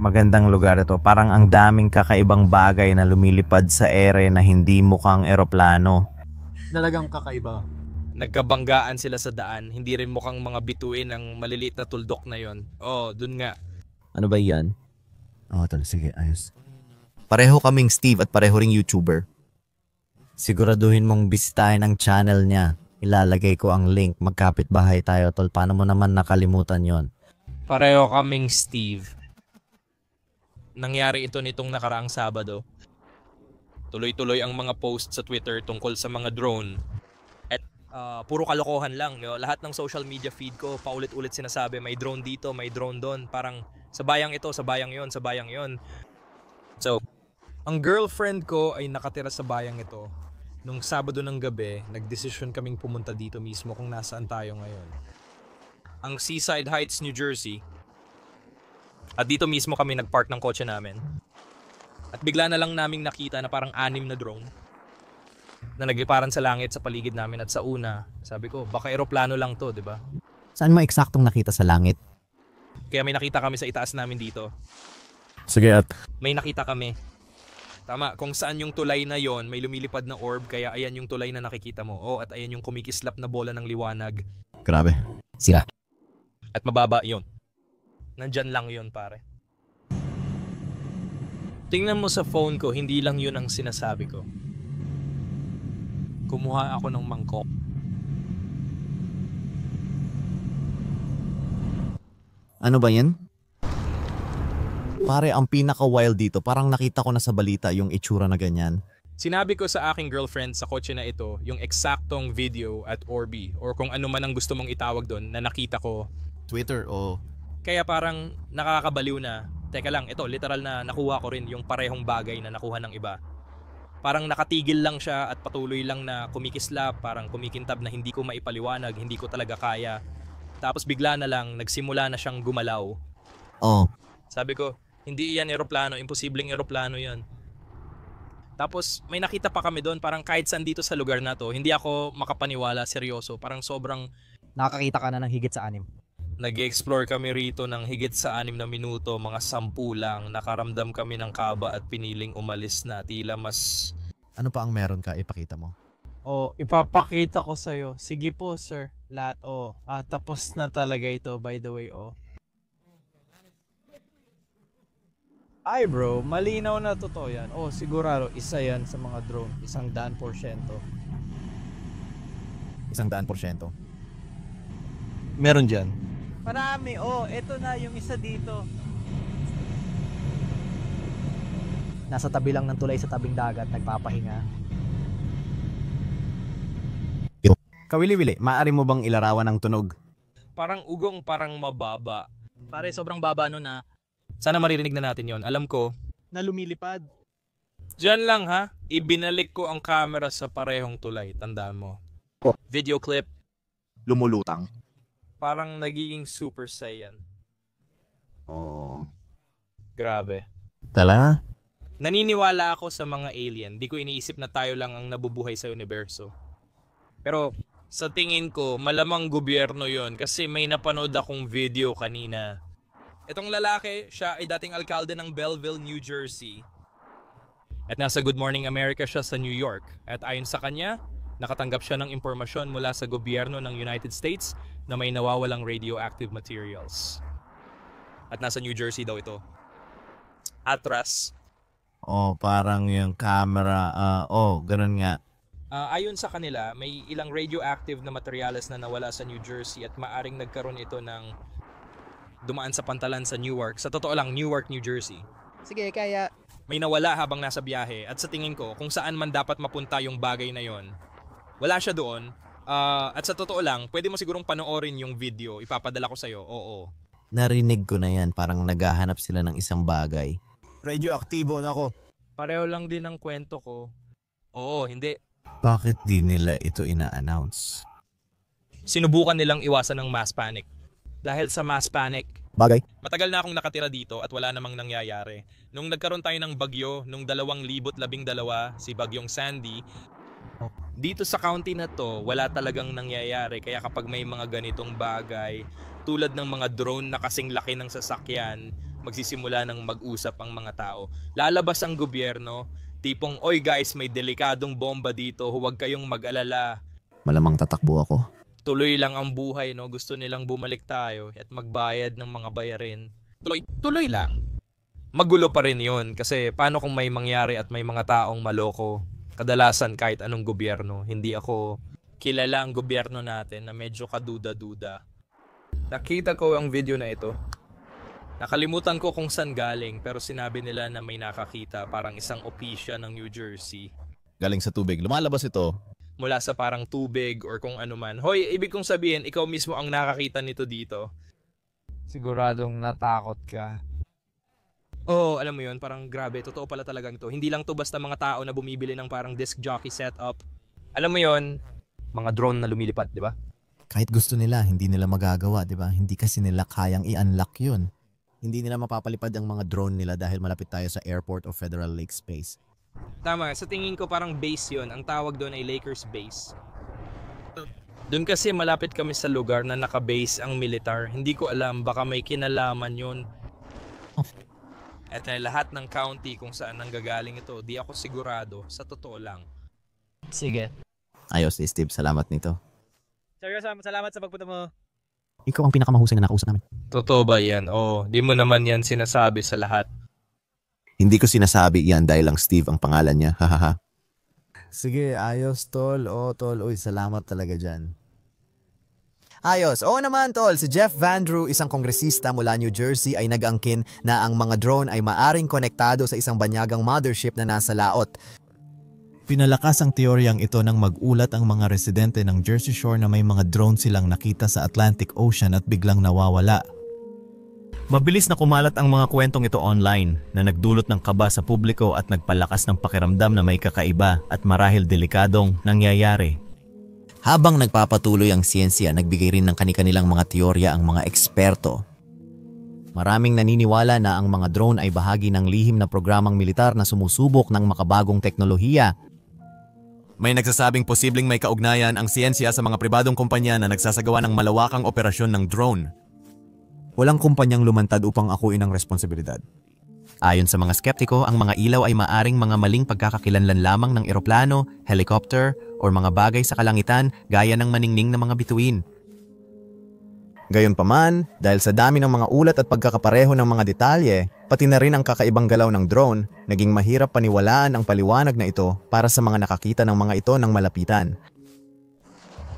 Magandang lugar ito. Parang ang daming kakaibang bagay na lumilipad sa ere na hindi mukhang eroplano. Talagang kakaiba. Nagkabanggaan sila sa daan. Hindi rin mukhang mga bituin ng maliliit na tuldok na yon. Oh, dun nga. Ano ba yan? Oh, tol, sige, ayos. Pareho kaming Steve at pareho ring YouTuber. Siguraduhin mong bisitahin ang channel niya. Ilalagay ko ang link. Magkapit-bahay tayo, tol. Paano mo naman nakalimutan yon? Pareho kaming Steve. Nangyari ito nitong nakaraang Sabado. Tuloy-tuloy ang mga post sa Twitter tungkol sa mga drone. At puro kalokohan lang. Yo. Lahat ng social media feed ko, paulit-ulit sinasabi, may drone dito, may drone doon. Parang sa bayang ito, sa bayang yon, sa bayang yon. So, ang girlfriend ko ay nakatira sa bayang ito. Nung Sabado ng gabi, nagdesisyon kaming pumunta dito mismo kung nasaan tayo ngayon. Ang Seaside Heights, New Jersey. At dito mismo kami nagpark ng kotse namin. At bigla na lang naming nakita na parang 6 na drone na nagliparan sa langit sa paligid namin. At sa una, sabi ko, baka eroplano lang to, di ba? Saan mo eksaktong nakita sa langit? Kaya may nakita kami sa itaas namin dito. Sige at May nakita kami. Tama, kung saan yung tulay na yon, may lumilipad na orb, kaya ayan yung tulay na nakikita mo. Oh, at ayan yung kumikislap na bola ng liwanag. Grabe. Sira. At mababa yon. Nandyan lang yon, pare. Tingnan mo sa phone ko, hindi lang yun ang sinasabi ko. Kumuha ako ng mangkok. Ano ba yan? Pare, ang pinaka-wild dito, parang nakita ko na sa balita yung itsura na ganyan. Sinabi ko sa aking girlfriend sa kotse na ito yung eksaktong video at Orbi or kung ano man ang gusto mong itawag doon na nakita ko. Twitter o... Kaya parang nakakabaliw na. Teka lang, ito literal na nakuha ko rin yung parehong bagay na nakuha ng iba. Parang nakatigil lang siya at patuloy lang na kumikislap, parang kumikintab na hindi ko maipaliwanag, hindi ko talaga kaya. Tapos bigla na lang, nagsimula na siyang gumalaw. Oh. Sabi ko, hindi yan eroplano, imposibleng eroplano yan. Tapos may nakita pa kami doon, parang kahit saan dito sa lugar na to, hindi ako makapaniwala, seryoso. Parang sobrang... Nakakita ka na ng higit sa 6. Nag-explore kami rito ng higit sa 6 na minuto, mga 10 lang. Nakaramdam kami ng kaba at piniling umalis na. Tila mas... Ano pa ang meron ka? Ipakita mo. Ipapakita ko sa'yo. Sige po, sir. Lahat, tapos na talaga ito, by the way, Ay bro, malinaw na totoo yan. Sigurado, isa yan sa mga drone. 100%. 100%. Meron dyan. Marami, eto na yung isa dito. Nasa tabi lang ng tulay sa tabing dagat, nagpapahinga. Kawili-wili, maaari mo bang ilarawan ng tunog? Parang ugong, parang mababa. Pare, sobrang baba no na. Sana maririnig na natin yon. Alam ko. Na lumilipad. Diyan lang ha, ibinalik ko ang camera sa parehong tulay. Tandaan mo. Video clip. Lumulutang. Parang nagiging Super Saiyan. Grabe. Tala? Naniniwala ako sa mga alien. Di ko iniisip na tayo lang ang nabubuhay sa universo. Pero sa tingin ko, malamang gobyerno yon kasi may napanood akong video kanina. Itong lalaki, siya ay dating alkalde ng Belleville, New Jersey. At nasa Good Morning America siya sa New York. At ayon sa kanya, nakatanggap siya ng impormasyon mula sa gobyerno ng United States na may nawawalang radioactive materials. At nasa New Jersey daw ito. Atras. Parang yung camera. Ganun nga. Ayon sa kanila, may ilang radioactive na materyales na nawala sa New Jersey at maaring nagkaroon ito ng dumaan sa pantalan sa Newark. Sa totoo lang, Newark, New Jersey. Sige, kaya... May nawala habang nasa biyahe at sa tingin ko, kung saan man dapat mapunta yung bagay na yon, wala siya doon. At sa totoo lang, pwede mo sigurong panoorin yung video. Ipapadala ko sa'yo. Oo. Narinig ko na yan. Parang naghahanap sila ng isang bagay. Radioaktibo na ako. Pareho lang din ang kwento ko. Oo, hindi. Bakit di nila ito ina-announce? Sinubukan nilang iwasan ng mass panic. Dahil sa mass panic, bagay. Matagal na akong nakatira dito at wala namang nangyayari. Nung nagkaroon tayo ng bagyo, nung 2012, si Bagyong Sandy, dito sa county na to, wala talagang nangyayari. Kaya kapag may mga ganitong bagay, tulad ng mga drone na kasing laki ng sasakyan, magsisimula ng mag-usap ang mga tao. Lalabas ang gobyerno, tipong, oy guys, may delikadong bomba dito, huwag kayong mag-alala. Malamang tatakbo ako. Tuloy lang ang buhay, no? Gusto nilang bumalik tayo at magbayad ng mga bayarin. Tuloy lang. Magulo pa rin yun kasi paano kung may mangyari at may mga taong maloko? Kadalasan kahit anong gobyerno, hindi ako kilala ang gobyerno natin na medyo kaduda-duda. Nakita ko ang video na ito. Nakalimutan ko kung saan galing pero sinabi nila na may nakakita parang isang opisya ng New Jersey. Galing sa tubig. Lumalabas ito. Mula sa parang tubig or kung ano man. Hoy, ibig kong sabihin, ikaw mismo ang nakakita nito dito. Siguradong natakot ka. Oo, alam mo yun, parang grabe, totoo pala talagang ito. Hindi lang to basta mga tao na bumibili ng parang disc jockey setup. Alam mo yun, mga drone na lumilipad, di ba? Kahit gusto nila, hindi nila magagawa, di ba? Hindi kasi nila kayang i-unlock yun. Hindi nila mapapalipad ang mga drone nila dahil malapit tayo sa airport o Federal Lake Space. Tama, sa tingin ko parang base yon. Ang tawag doon ay Lakers Base. Doon kasi malapit kami sa lugar na naka-base ang militar. Hindi ko alam, baka may kinalaman yun. At lahat ng county kung saan nanggagaling ito, di ako sigurado, sa totoo lang. Sige. Ayos, Steve, salamat nito. Seryoso, salamat sa pagpunta mo. Ikaw ang pinakamahusay na nakausap namin. Totoo ba yan? Oo, di mo naman yan sinasabi sa lahat. Hindi ko sinasabi yan dahil lang Steve ang pangalan niya. Hahaha. Sige, ayos tol. Tol. Uy, salamat talaga dyan. Ayos. Oo naman tol, si Jeff Vandrew, isang kongresista mula New Jersey ay nag-angkin na ang mga drone ay maaring konektado sa isang banyagang mothership na nasa laot. Pinalakas ang teoryang ito nang mag-ulat ang mga residente ng Jersey Shore na may mga drone silang nakita sa Atlantic Ocean at biglang nawawala. Mabilis na kumalat ang mga kwentong ito online na nagdulot ng kaba sa publiko at nagpalakas ng pakiramdam na may kakaiba at marahil delikadong nangyayari. Habang nagpapatuloy ang siyensya, nagbigay rin ng kani-kanilang mga teorya ang mga eksperto. Maraming naniniwala na ang mga drone ay bahagi ng lihim na programang militar na sumusubok ng makabagong teknolohiya. May nagsasabing posibleng may kaugnayan ang siyensya sa mga pribadong kumpanya na nagsasagawa ng malawakang operasyon ng drone. Walang kumpanyang lumantad upang akuin ang responsibilidad. Ayon sa mga skeptiko, ang mga ilaw ay maaring mga maling pagkakakilanlan lamang ng eroplano, helicopter, o mga bagay sa kalangitan gaya ng maningning na mga bituin. Gayunpaman, dahil sa dami ng mga ulat at pagkakapareho ng mga detalye, pati na rin ang kakaibang galaw ng drone, naging mahirap paniwalaan ang paliwanag na ito para sa mga nakakita ng mga ito ng malapitan.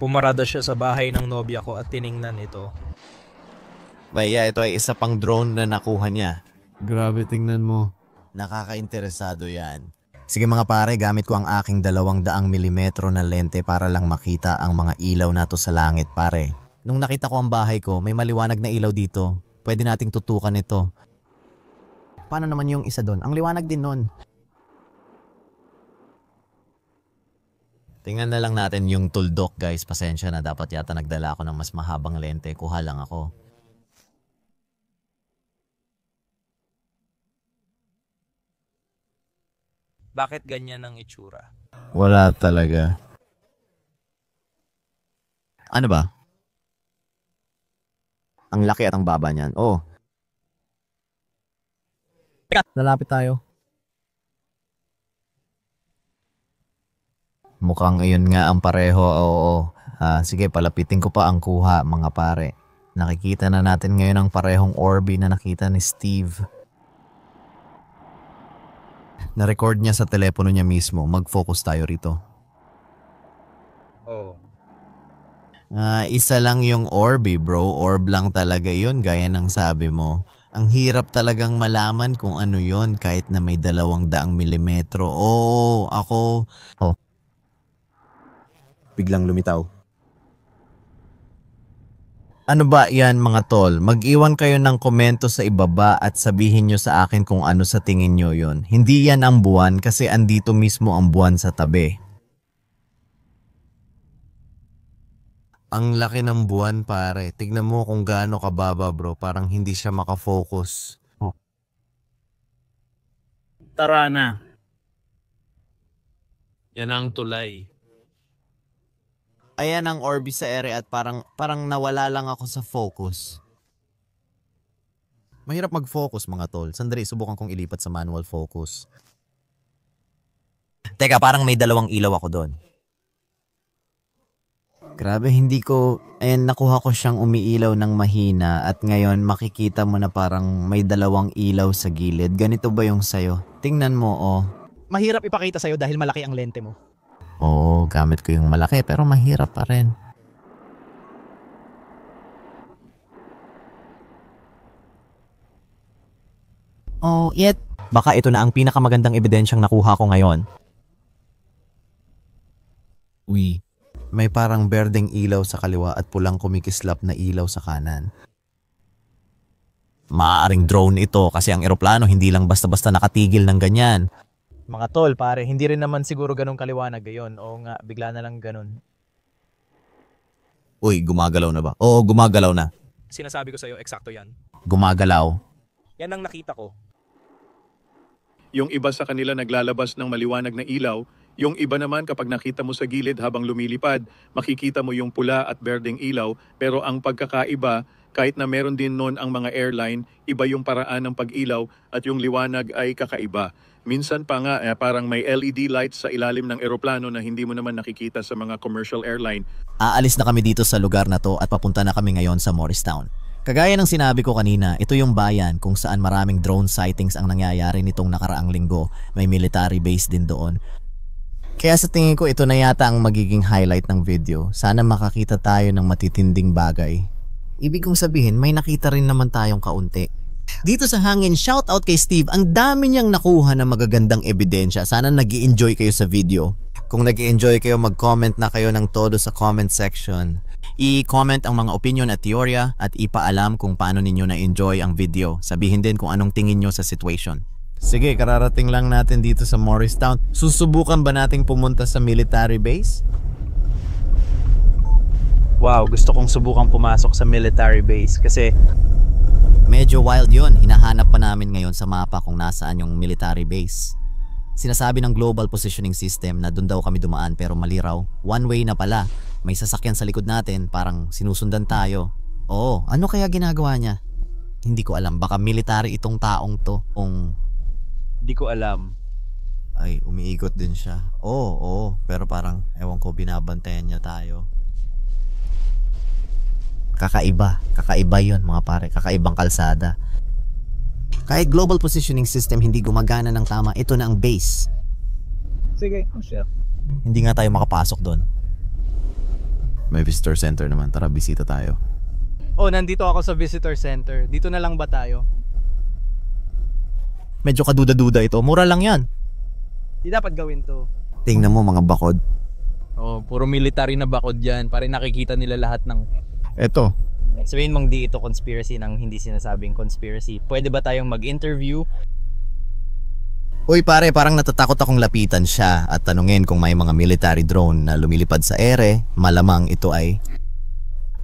Pumarada siya sa bahay ng nobya ko at tiningnan ito. Baya, ito ay isa pang drone na nakuha niya. Grabe, tingnan mo. Nakakainteresado yan. Sige mga pare, gamit ko ang aking 200 mm na lente para lang makita ang mga ilaw na to sa langit pare. Nung nakita ko ang bahay ko, may maliwanag na ilaw dito. Pwede nating tutukan ito. Paano naman yung isa doon? Ang liwanag din nun. Tingnan na lang natin yung tuldok guys. Pasensya na, dapat yata nagdala ako ng mas mahabang lente. Kuha lang ako. Bakit ganyan ang itsura? Wala talaga. Ano ba? Ang laki at ang baba niyan. Oh. Lalapit tayo. Mukhang iyon nga ang pareho. Oo. Sige, palapitin ko pa ang kuha mga pare. Nakikita na natin ngayon ang parehong Orbi na nakita ni Steve. Na-record niya sa telepono niya mismo. Mag-focus tayo rito. Oh. Isa lang yung Orbi bro. Orb lang talaga yun gaya ng sabi mo. Ang hirap talagang malaman kung ano yon kahit na may 200 mm. Oo, ako. Oh. Biglang lumitaw. Ano ba yan mga tol? Mag-iwan kayo ng komento sa ibaba at sabihin nyo sa akin kung ano sa tingin nyo yun. Hindi yan ang buwan kasi andito mismo ang buwan sa tabi. Ang laki ng buwan pare. Tignan mo kung gaano kababa bro. Parang hindi siya makafocus. Oh. Tara na. Yan ang tulay. Ayan ang Orbi sa ere at parang nawala lang ako sa focus. Mahirap mag-focus mga tol. Sandali, subukan kong ilipat sa manual focus. Teka, parang may 2 ilaw ako doon. Grabe, hindi ko... Ayan, nakuha ko siyang umiilaw ng mahina at ngayon makikita mo na parang may 2 ilaw sa gilid. Ganito ba yung sayo? Tingnan mo, oh. Mahirap ipakita sa'yo dahil malaki ang lente mo. Oo, gamit ko yung malaki pero mahirap pa rin. Oh, yet. Baka ito na ang pinakamagandang ebidensyang nakuha ko ngayon. Uy, may parang berdeng ilaw sa kaliwa at pulang kumikislap na ilaw sa kanan. Maaaring drone ito kasi ang eroplano hindi lang basta-basta nakatigil ng ganyan. Mga tol, pare, hindi rin naman siguro ganun kaliwanag gayon. Oo nga, bigla na lang ganun. Uy, gumagalaw na ba? Oo, gumagalaw na. Sinasabi ko sa'yo, eksakto yan. Gumagalaw. Yan ang nakita ko. Yung iba sa kanila naglalabas ng maliwanag na ilaw, yung iba naman kapag nakita mo sa gilid habang lumilipad, makikita mo yung pula at berdeng ilaw, pero ang pagkakaiba, kahit na meron din noon ang mga airline, iba yung paraan ng pag-ilaw at yung liwanag ay kakaiba. Minsan pa nga parang may LED lights sa ilalim ng eroplano na hindi mo naman nakikita sa mga commercial airline. Aalis na kami dito sa lugar na to at papunta na kami ngayon sa Morristown. Kagaya ng sinabi ko kanina, ito yung bayan kung saan maraming drone sightings ang nangyayari nitong nakaraang linggo. May military base din doon. Kaya sa tingin ko ito na yata ang magiging highlight ng video. Sana makakita tayo ng matitinding bagay. Ibig kong sabihin, may nakita rin naman tayong kaunti. Dito sa hangin, shoutout kay Steve. Ang dami niyang nakuha ng magagandang ebidensya. Sana nag-i-enjoy kayo sa video. Kung nag-i-enjoy kayo, mag-comment na kayo ng todo sa comment section. I-comment ang mga opinion at teorya at ipaalam kung paano ninyo na-enjoy ang video. Sabihin din kung anong tingin nyo sa situation. Sige, kararating lang natin dito sa Morristown. Susubukan ba nating pumunta sa military base? Wow, gusto kong subukan pumasok sa military base kasi medyo wild yun. Hinahanap pa namin ngayon sa mapa kung nasaan yung military base. Sinasabi ng Global Positioning System na doon daw kami dumaan pero mali raw. One way na pala. May sasakyan sa likod natin, parang sinusundan tayo. Oo, ano kaya ginagawa niya? Hindi ko alam. Baka military itong taong to. Di ko alam. Ay, umiikot din siya. Oo. Pero parang, ewan ko, binabantayan niya tayo. Kakaiba. Kakaiba yun, mga pare. Kakaibang kalsada. Kahit Global Positioning System hindi gumagana ng tama, ito na ang base. Sige, sure. Hindi nga tayo makapasok doon. May visitor center naman. Tara, bisita tayo. Oh, nandito ako sa visitor center. Dito na lang ba tayo? Medyo kaduda-duda ito. Mura lang yan. Di dapat gawin to. Tingnan mo mga bakod. Oh, puro military na bakod yan. Para nakikita nila lahat ng... Eto. Sabihin mong di ito conspiracy nang hindi sinasabing conspiracy. Pwede ba tayong mag-interview? Uy pare, parang natatakot akong lapitan siya at tanungin kung may mga military drone na lumilipad sa ere. Malamang ito ay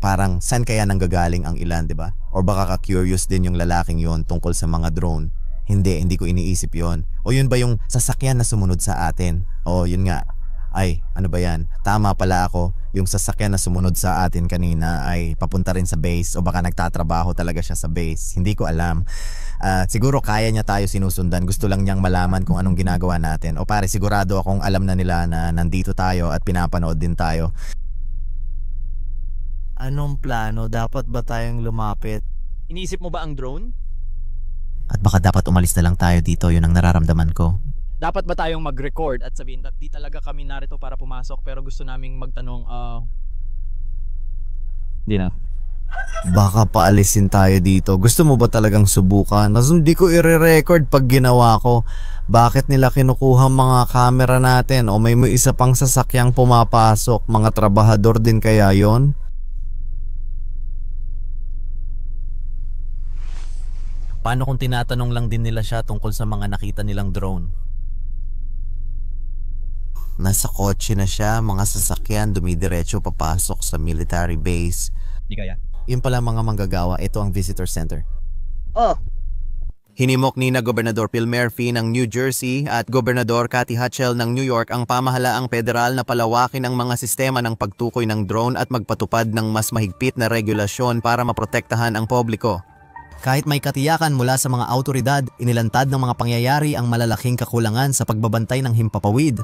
parang saan kaya nanggagaling ang ilan, di ba? Or baka ka-curious din yung lalaking yon tungkol sa mga drone. Hindi ko iniisip yon. O yun ba yung sasakyan na sumunod sa atin? O yun nga. Ay, ano ba yan? Tama pala ako. Yung sasakyan na sumunod sa atin kanina ay papunta rin sa base o baka nagtatrabaho talaga siya sa base. Hindi ko alam. Siguro kaya niya tayo sinusundan. Gusto lang niyang malaman kung anong ginagawa natin. O pare, sigurado akong alam na nila na nandito tayo at pinapanood din tayo. Anong plano? Dapat ba tayong lumapit? Iniisip mo ba ang drone? At baka dapat umalis na lang tayo dito. Yun ang nararamdaman ko. Dapat ba tayong mag-record at sabihin na di talaga kami narito para pumasok pero gusto naming magtanong di na. Baka paalisin tayo dito. Gusto mo ba talagang subukan? Mas hindi ko i-record pag ginawa ko. Bakit nila kinukuha mga camera natin? O may isa pang sasakyang pumapasok? Mga trabahador din kaya yon? Paano kung tinatanong lang din nila siya tungkol sa mga nakita nilang drone? Nasa kotse na siya, mga sasakyan, dumidiretso papasok sa military base. Di kaya. Yun pala mga manggagawa, ito ang visitor center. Oh! Hinimok ni na Gobernador Phil Murphy ng New Jersey at Gobernador Kathy Hochul ng New York ang pamahalaang federal na palawakin ang mga sistema ng pagtukoy ng drone at magpatupad ng mas mahigpit na regulasyon para maprotektahan ang publiko. Kahit may katiyakan mula sa mga autoridad, inilantad ng mga pangyayari ang malalaking kakulangan sa pagbabantay ng himpapawid.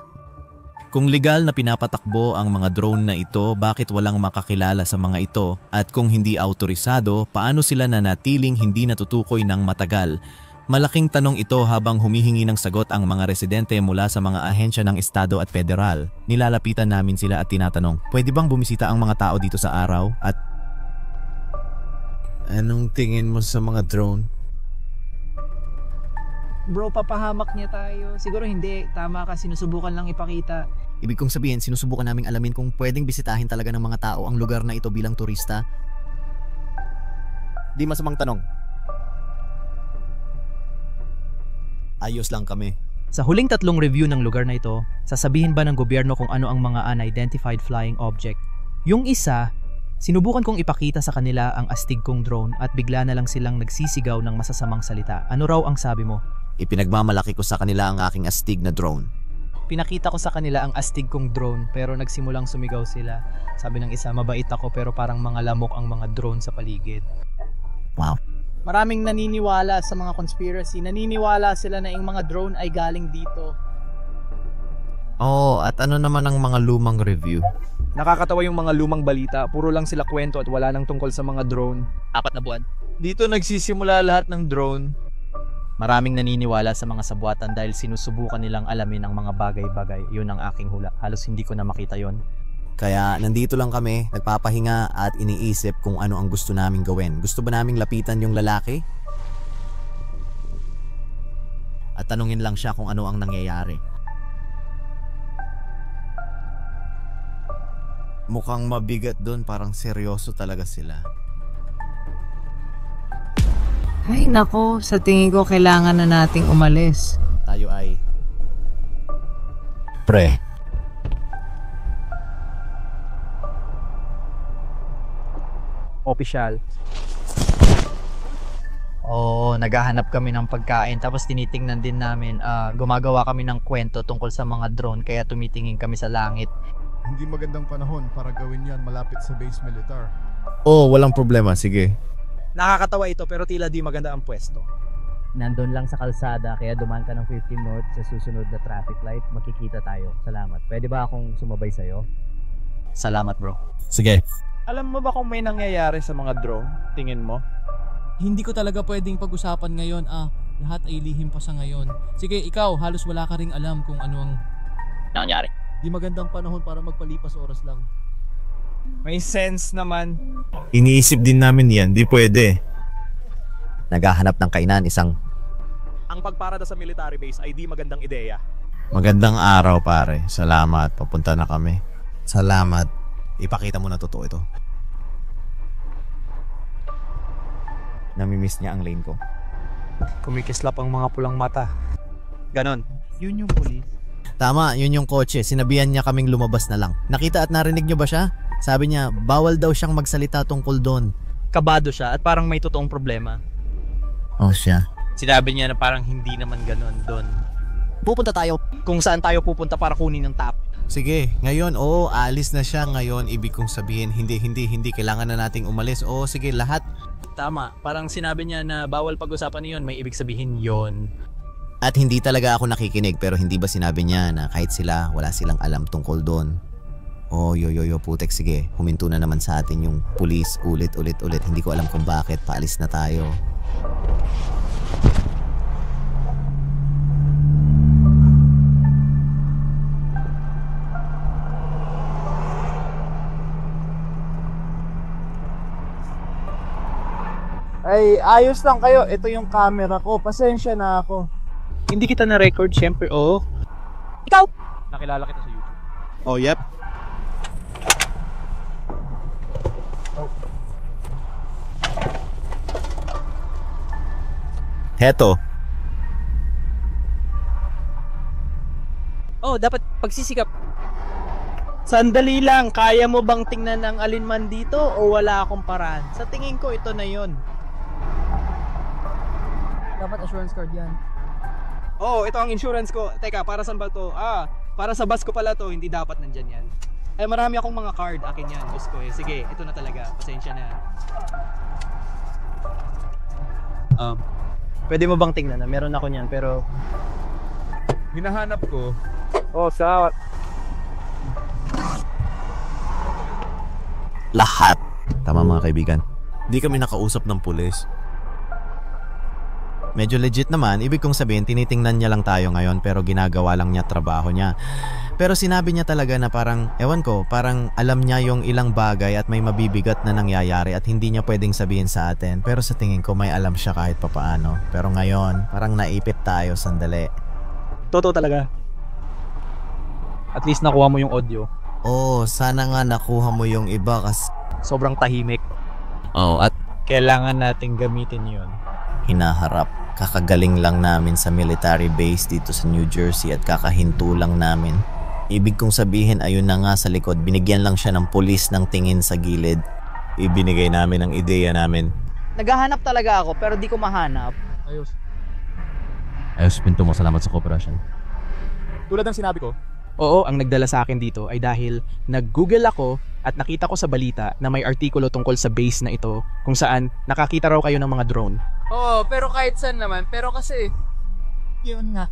Kung legal na pinapatakbo ang mga drone na ito, bakit walang makakilala sa mga ito? At kung hindi autorisado, paano sila nanatiling hindi natutukoy ng matagal? Malaking tanong ito habang humihingi ng sagot ang mga residente mula sa mga ahensya ng estado at federal. Nilalapitan namin sila at tinatanong, pwede bang bumisita ang mga tao dito sa araw? At anong tingin mo sa mga drone? Bro, papahamak niya tayo. Siguro hindi. Tama ka, sinusubukan lang ipakita. Ibig kong sabihin, sinusubukan naming alamin kung pwedeng bisitahin talaga ng mga tao ang lugar na ito bilang turista. Di masamang tanong. Ayos lang kami. Sa huling 3 review ng lugar na ito, sasabihin ba ng gobyerno kung ano ang mga unidentified flying object? Yung isa, sinubukan kong ipakita sa kanila ang astig kong drone at bigla na lang silang nagsisigaw ng masasamang salita. Ano raw ang sabi mo? Ipinagmamalaki ko sa kanila ang aking astig na drone. Pinakita ko sa kanila ang astig kong drone pero nagsimulang sumigaw sila. Sabi ng isa, mabait ako pero parang mga lamok ang mga drone sa paligid. Wow. Maraming naniniwala sa mga conspiracy. Naniniwala sila na yung mga drone ay galing dito. Oh, at ano naman ang mga lumang review? Nakakatawa yung mga lumang balita. Puro lang sila kwento at wala nang tungkol sa mga drone. 4 na buwan. Dito nagsisimula lahat ng drone. Maraming naniniwala sa mga sabuatan dahil sinusubukan nilang alamin ang mga bagay-bagay. Yun ang aking hula. Halos hindi ko na makita yon. Kaya nandito lang kami, nagpapahinga at iniisip kung ano ang gusto naming gawin. Gusto ba naming lapitan yung lalaki? At tanungin lang siya kung ano ang nangyayari. Mukhang mabigat doon, parang seryoso talaga sila. Ay nako, sa tingin ko kailangan na nating umalis. Tayo ay... Pre, Opisyal. Oo, naghahanap kami ng pagkain tapos tinitingnan din namin, gumagawa kami ng kwento tungkol sa mga drone kaya tumitingin kami sa langit. Hindi magandang panahon para gawin yan malapit sa base militar. Oh, walang problema, sige. Nakakatawa ito pero tila di maganda ang pwesto. Nandun lang sa kalsada kaya dumaan ka ng 15 North sa susunod na traffic light, makikita tayo. Salamat. Pwede ba akong sumabay sa'yo? Salamat bro. Sige. Alam mo ba kung may nangyayari sa mga drone? Tingin mo? Hindi ko talaga pwedeng pag-usapan ngayon. Lahat ay lihim pa sa ngayon. Sige, ikaw, halos wala ka ring alam kung ano ang nangyari. Di magandang panahon para magpalipas oras lang. May sense naman. Iniisip din namin yan, di pwede. Naghahanap ng kainan, isang... Ang pagparada sa military base ay di magandang ideya. Magandang araw pare, salamat, papunta na kami. Salamat. Ipakita mo na totoo ito. Namimiss niya ang lane ko. Kumikislap ang mga pulang mata. Ganon. Yun yung police. Tama, yun yung kotse. Sinabihan niya kaming lumabas na lang. Nakita at narinig niyo ba siya? Sabi niya, bawal daw siyang magsalita tungkol doon. Kabado siya at parang may totoong problema. Oh, siya. Sinabi niya na parang hindi naman ganon doon. Pupunta tayo kung saan tayo pupunta para kunin ng top. Sige, ngayon, alis na siya ngayon. Ibig kong sabihin, hindi, kailangan na nating umalis. Sige, lahat. Tama, parang sinabi niya na bawal pag-usapan yun, may ibig sabihin yon. At hindi talaga ako nakikinig, pero hindi ba sinabi niya na kahit sila, wala silang alam tungkol doon? Putek, sige, huminto na naman sa atin yung pulis, ulit. Hindi ko alam kung bakit, paalis na tayo. Ay, ayos lang kayo. Ito yung camera ko. Pasensya na ako. Hindi kita na-record, syempre. Oo. Ikaw! Nakilala kita sa YouTube. Oh, yep. Heto. Dapat pagsisikap. Sandali lang, kaya mo bang tingnan ang alinman dito o wala akong paraan? Sa tingin ko, ito na yon. Dapat assurance card yan. Ito ang insurance ko. Teka, para saan ba to? Para sa bus ko pala to, hindi dapat nandyan yan. Ay, marami akong mga card. Akin yan, boss ko. Sige, ito na talaga. Pasensya na. Pwede mo bang tingnan na? Meron ako niyan, pero... Hinahanap ko. Sa... Lahat. Tama mga kaibigan. Di kami nakausap ng pulis. Medyo legit naman, ibig kong sabihin tinitingnan niya lang tayo ngayon pero ginagawa lang niya trabaho niya. Pero sinabi niya talaga na parang, ewan ko, parang alam niya yung ilang bagay at may mabibigat na nangyayari at hindi niya pwedeng sabihin sa atin. Pero sa tingin ko may alam siya kahit papaano. Pero ngayon, parang naipit tayo sandali. Totoo talaga. At least nakuha mo yung audio. Sana nga nakuha mo yung iba kasi sobrang tahimik. At kailangan nating gamitin yun. Hinaharap. Kakagaling lang namin sa military base dito sa New Jersey at kakahinto lang namin. Ibig kong sabihin, ayun na nga sa likod, binigyan lang siya ng pulis ng tingin sa gilid. Ibinigay namin ang ideya namin. Naghahanap talaga ako pero di ko mahanap. Ayos, pinto mo. Salamat sa kooperasyon. Tulad ng sinabi ko. Oo, ang nagdala sa akin dito ay dahil nag-Google ako at nakita ko sa balita na may artikulo tungkol sa base na ito kung saan nakakita raw kayo ng mga drone. Pero kahit saan naman. Pero kasi, yun nga.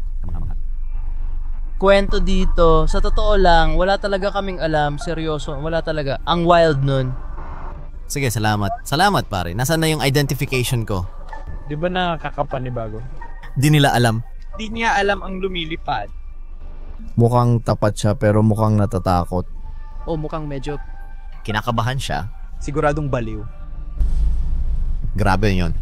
Kwento dito, sa totoo lang, wala talaga kaming alam, seryoso, wala talaga. Ang wild nun. Sige, salamat. Salamat pare. Nasaan na yung identification ko? Di ba nakakapanibago? Di nila alam. Di niya alam ang lumilipad. Mukhang tapat siya pero mukhang natatakot. O mukhang medyo Kinakabahan siya. Siguradong baliw. Grabe yun.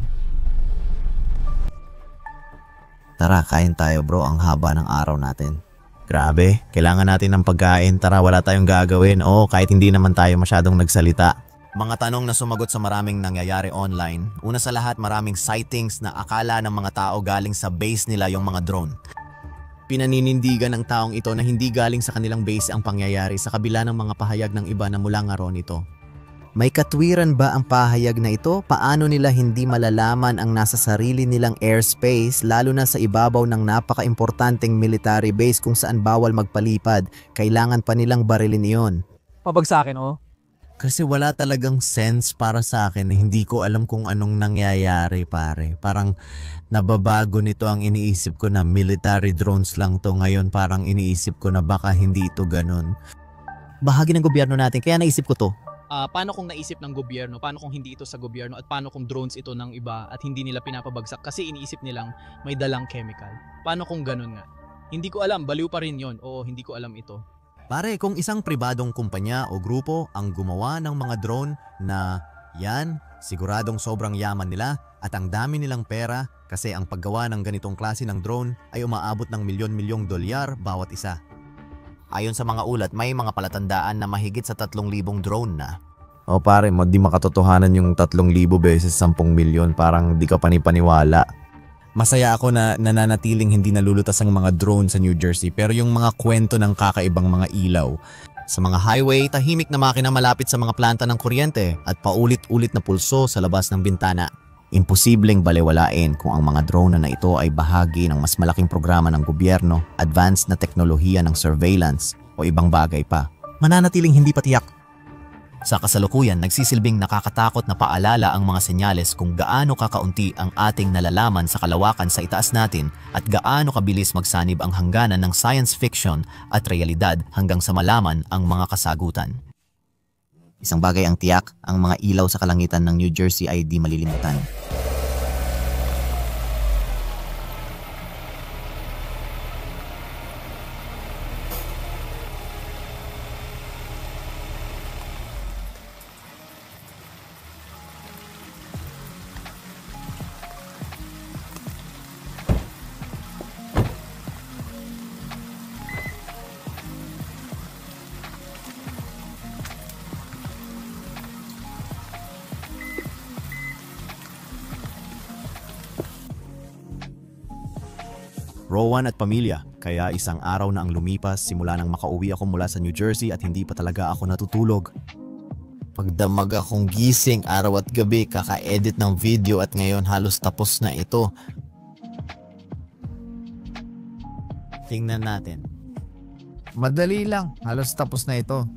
Tara, kain tayo bro. Ang haba ng araw natin. Grabe, kailangan natin ng pagkain. Tara, wala tayong gagawin. Oo, kahit hindi naman tayo masyadong nagsalita. Mga tanong na sumagot sa maraming nangyayari online. Una sa lahat, maraming sightings na akala ng mga tao galing sa base nila yung mga drone. Pinaninindigan ng taong ito na hindi galing sa kanilang base ang pangyayari sa kabila ng mga pahayag ng iba na mula nga ron ito. May katwiran ba ang pahayag na ito? Paano nila hindi malalaman ang nasa sarili nilang airspace lalo na sa ibabaw ng napaka-importanteng military base kung saan bawal magpalipad? Kailangan pa nilang barilin iyon. Pabagsakin, oh. Kasi wala talagang sense para sa akin. Hindi ko alam kung anong nangyayari, pare. Parang nababago nito ang iniisip ko na military drones lang to. Ngayon parang iniisip ko na baka hindi ito ganun. Bahagi ng gobyerno natin, kaya naisip ko to. paano kung naisip ng gobyerno, paano kung hindi ito sa gobyerno, at paano kung drones ito ng iba at hindi nila pinapabagsak kasi iniisip nilang may dalang chemical. Paano kung ganun nga? Hindi ko alam, baliw pa rin yon o hindi ko alam ito. Pare, kung isang pribadong kumpanya o grupo ang gumawa ng mga drone na yan, siguradong sobrang yaman nila at ang dami nilang pera kasi ang paggawa ng ganitong klase ng drone ay umaabot ng milyon-milyong dolyar bawat isa. Ayon sa mga ulat, may mga palatandaan na mahigit sa 3,000 drone na. O pare, di makatotohanan yung 3,000 beses 10 milyon, parang di ka panipaniwala. Masaya ako na nananatiling hindi nalulutas ang mga drone sa New Jersey, pero yung mga kwento ng kakaibang mga ilaw sa mga highway, tahimik na makina malapit sa mga planta ng kuryente at paulit-ulit na pulso sa labas ng bintana. Imposibleng balewalain kung ang mga drone na ito ay bahagi ng mas malaking programa ng gobyerno, advanced na teknolohiya ng surveillance o ibang bagay pa. Mananatiling hindi patiyak. Sa kasalukuyan, nagsisilbing nakakatakot na paalala ang mga senyales kung gaano kakaunti ang ating nalalaman sa kalawakan sa itaas natin at gaano kabilis magsanib ang hangganan ng science fiction at realidad hanggang sa malaman ang mga kasagutan. Isang bagay ang tiyak, ang mga ilaw sa kalangitan ng New Jersey ay di malilimutan. Rowan at pamilya, kaya isang araw na ang lumipas simula nang makauwi ako mula sa New Jersey at hindi pa talaga ako natutulog. Pagdamag akong gising araw at gabi, kaka-edit ng video at ngayon halos tapos na ito. Tingnan natin. Madali lang, halos tapos na ito.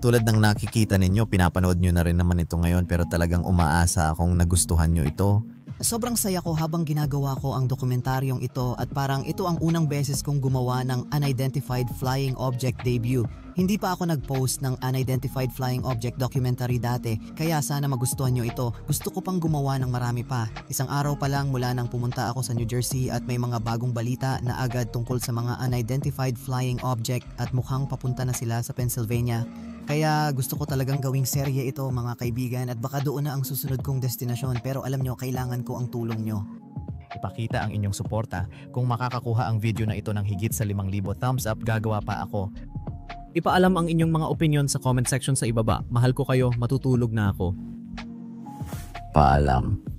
Tulad ng nakikita ninyo, pinapanood nyo na rin naman ito ngayon pero talagang umaasa akong nagustuhan nyo ito. Sobrang saya ko habang ginagawa ko ang dokumentaryong ito at parang ito ang unang beses kong gumawa ng Unidentified Flying Object debut. Hindi pa ako nag-post ng Unidentified Flying Object documentary dati, kaya sana magustuhan nyo ito. Gusto ko pang gumawa ng marami pa. Isang araw pa lang mula nang pumunta ako sa New Jersey at may mga bagong balita na agad tungkol sa mga Unidentified Flying Object at mukhang papunta na sila sa Pennsylvania. Kaya gusto ko talagang gawing serye ito mga kaibigan at baka doon na ang susunod kong destinasyon pero alam nyo kailangan ko ang tulong nyo. Ipakita ang inyong suporta. Kung makakakuha ang video na ito ng higit sa 5,000 thumbs up, gagawa pa ako. Ipaalam ang inyong mga opinion sa comment section sa ibaba. Mahal ko kayo, matutulog na ako. Paalam.